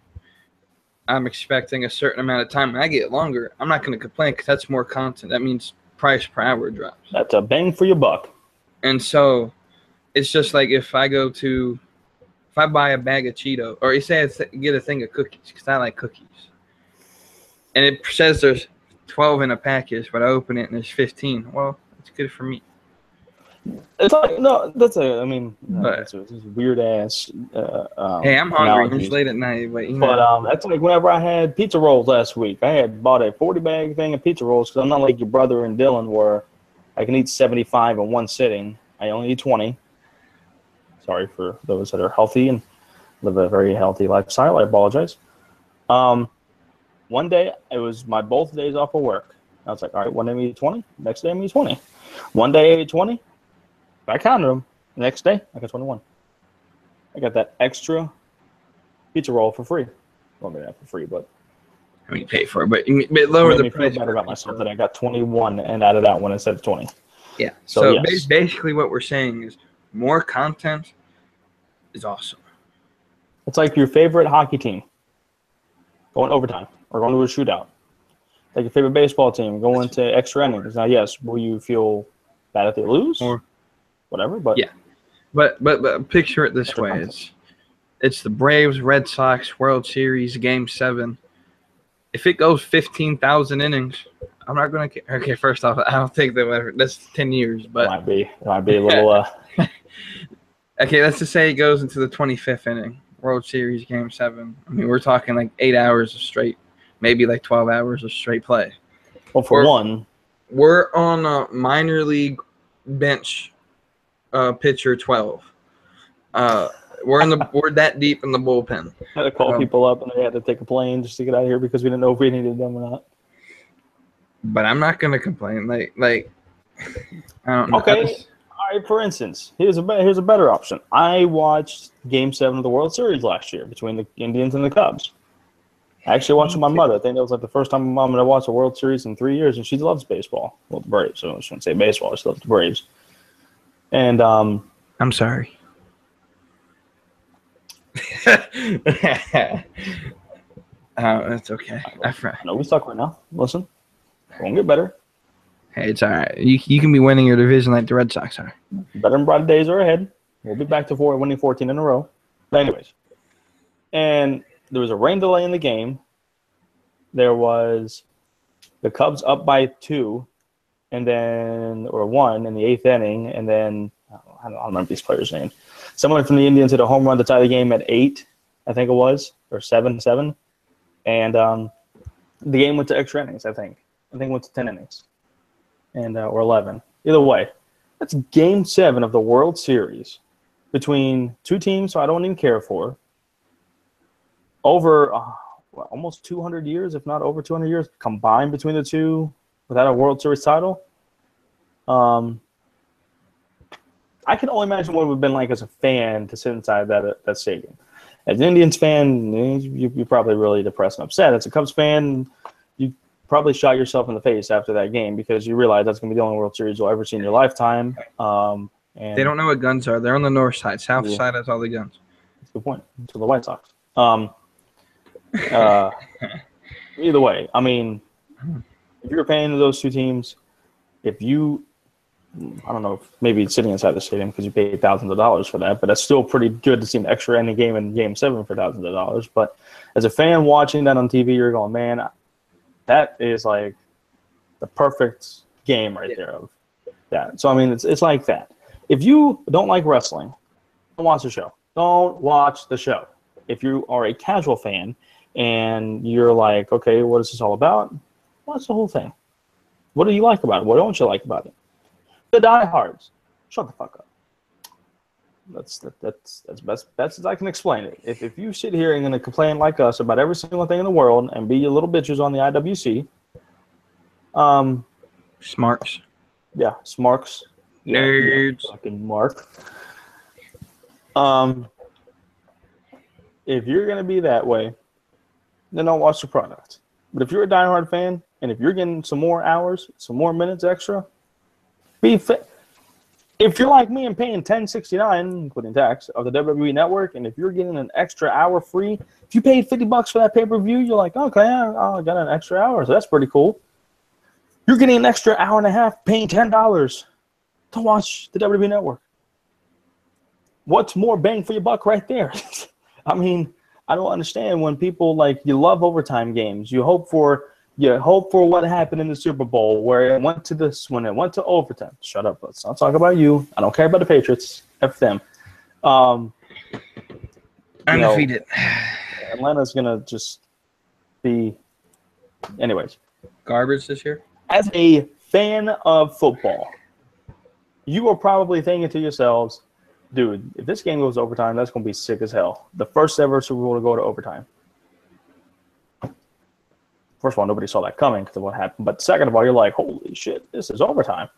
I'm expecting a certain amount of time and I get longer, I'm not going to complain because that's more content. That means price per hour drops. That's a bang for your buck. And so it's just like if I buy a bag of Cheetos, or you say get a thing of cookies, because I like cookies, and it says there's 12 in a package, but I open it and there's 15. Well, it's good for me. It's like, no, that's a weird ass. Hey, I'm hungry. It's late at night, but that's like whenever I had pizza rolls last week. I had bought a 40-bag thing of pizza rolls because I'm not like your brother and Dylan, where I can eat 75 in one sitting. I only eat 20. Sorry for those that are healthy and live a very healthy lifestyle. I apologize. One day, it was my both days off of work. I was like, all right, one day I eat 20. Next day I eat 20. One day I ate 20. I counted them. The next day, I got 21. I got that extra pizza roll for free. Well, maybe not for free, but I mean, you pay for it, but lower the price. I feel better about myself that I got 21 and out of that one instead of 20. Yeah. So yes. Basically what we're saying is more content is awesome. It's like your favorite hockey team going overtime or going to a shootout. Like your favorite baseball team going to extra innings. Now, yes, will you feel bad if they lose? Or whatever, but yeah. But picture it this way: it's the Braves Red Sox World Series Game 7. If it goes 15,000 innings, I'm not going to care. Okay, first off, I don't think that's 10 years, but it might be a little. Okay, let's just say it goes into the 25th inning, World Series Game 7. I mean, we're talking like 8 hours of straight, maybe like 12 hours of straight play. Well, for one, we're on a minor league bench. Pitcher 12. We're that deep in the bullpen. I had to call people up and they had to take a plane just to get out of here because we didn't know if we needed them or not. But I'm not gonna complain. Like I don't know. Okay. All right. For instance, here's a better option. I watched Game 7 of the World Series last year between the Indians and the Cubs. I actually watched with my mother. I think that was like the first time my mom and I watched a World Series in 3 years, and she loves baseball. Well, the Braves. So I shouldn't say baseball. She loves the Braves. And I'm sorry. That's okay. No, we stuck right now. Listen. Won't get better. Hey, it's all right. You can be winning your division like the Red Sox are. Better and brighter days are ahead. We'll be back to winning 14 in a row. But anyways, and there was a rain delay in the game. There was the Cubs up by 2, and then or 1 in the 8th inning, and then I don't remember these players' names. Someone from the Indians hit a home run to tie the game at 8, I think it was, or 7-7, and the game went to extra innings. I think it went to 10 innings, and or 11. Either way, that's Game 7 of the World Series between two teams who I don't even care for. Over almost 200 years, if not over 200 years, combined between the two without a World Series title. I can only imagine what it would have been like as a fan to sit inside that stadium. As an Indians fan, you're probably really depressed and upset. As a Cubs fan, you probably shot yourself in the face after that game because you realize that's going to be the only World Series you'll ever see in your lifetime. And they don't know what guns are. They're on the north side. South side has all the guns. That's a good point. To the White Sox. Either way, I mean, if you're a fan of those two teams, if you, I don't know, maybe sitting inside the stadium because you paid thousands of dollars for that, but that's still pretty good to see an extra ending game in Game 7 for thousands of dollars. But as a fan watching that on TV, you're going, man, that is like the perfect game right there of that. So, I mean, it's like that. If you don't like wrestling, don't watch the show. Don't watch the show. If you are a casual fan and you're like, okay, what is this all about? Watch the whole thing. What do you like about it? What don't you like about it? The diehards, shut the fuck up. That's best as I can explain it. If you sit here and going to complain like us about every single thing in the world and be your little bitches on the IWC, Smarks. Yeah, smarks. Nerds. Yeah, fucking mark. If you're going to be that way, then don't watch the product. But if you're a diehard fan and if you're getting some more hours, some more minutes extra, be fit. If you're like me and paying $10.69, including tax, of the WWE Network, and if you're getting an extra hour free, if you paid $50 for that pay-per-view, you're like, okay, I got an extra hour, so that's pretty cool. You're getting an extra hour and a half, paying $10 to watch the WWE Network. What's more bang for your buck right there? I mean, I don't understand when people like you love overtime games. You hope for what happened in the Super Bowl where it went to when it went to overtime. Shut up. Let's not talk about you. I don't care about the Patriots. F them. Undefeated. Atlanta's gonna just be, anyways. Garbage this year. As a fan of football, you are probably thinking to yourselves, dude, if this game goes to overtime, that's going to be sick as hell. The first ever Super Bowl to go to overtime. First of all, nobody saw that coming because of what happened. But second of all, you're like, holy shit, this is overtime.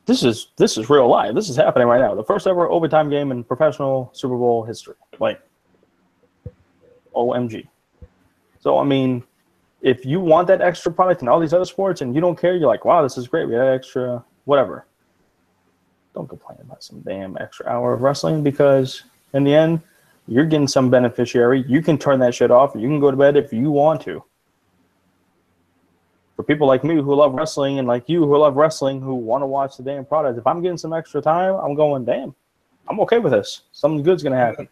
This is real life. This is happening right now. The first ever overtime game in professional Super Bowl history. Like, OMG. So, I mean, if you want that extra product in all these other sports and you don't care, you're like, wow, this is great. We had extra whatever. Don't complain about some damn extra hour of wrestling because in the end, you're getting some beneficiary. You can turn that shit off. You can go to bed if you want to. For people like me who love wrestling and like you who love wrestling who want to watch the damn product, if I'm getting some extra time, I'm going, damn, I'm okay with this. Something good's going to happen.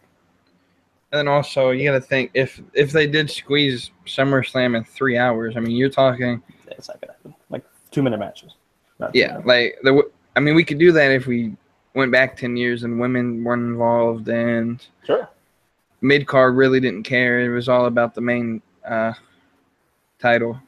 And then also, you got to think, if they did squeeze SummerSlam in 3 hours, I mean, you're talking... It's not going to happen. Like 2-minute matches. Yeah, like... I mean, we could do that if we went back 10 years and women weren't involved and sure. Mid-card really didn't care. It was all about the main title.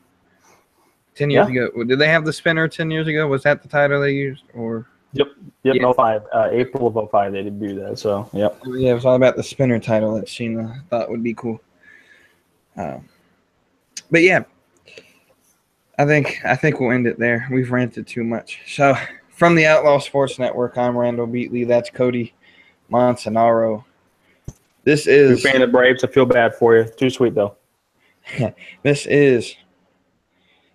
10 years ago. Did they have the spinner 10 years ago? Was that the title they used? Or Yep, yeah. 05. April of 05 they did do that, so, yep. Yeah, it was all about the spinner title that Sheena thought would be cool. But, yeah, I think we'll end it there. We've ranted too much. So... From the Outlaw Sports Network, I'm Randall Beatley. That's Cody Montanaro. This is... You're a fan of the Braves. I feel bad for you. Too sweet, though. This is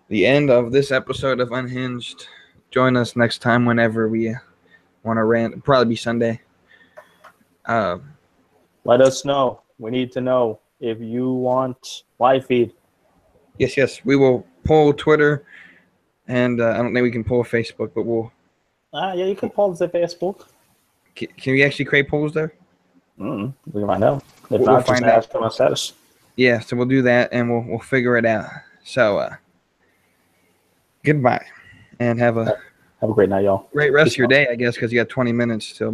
the end of this episode of Unhinged. Join us next time whenever we want to rant. It'll probably be Sunday. Let us know. We need to know if you want live feed. Yes. We will pull Twitter, and I don't think we can pull Facebook, but we'll. Yeah, you can pull the Facebook. Can we actually create polls there? We can find out. If We'll not, find just out. ask them on status. Yeah, so we'll do that, and we'll figure it out. So, goodbye, and have a great night, y'all. great rest of your day, I guess, because you got 20 minutes till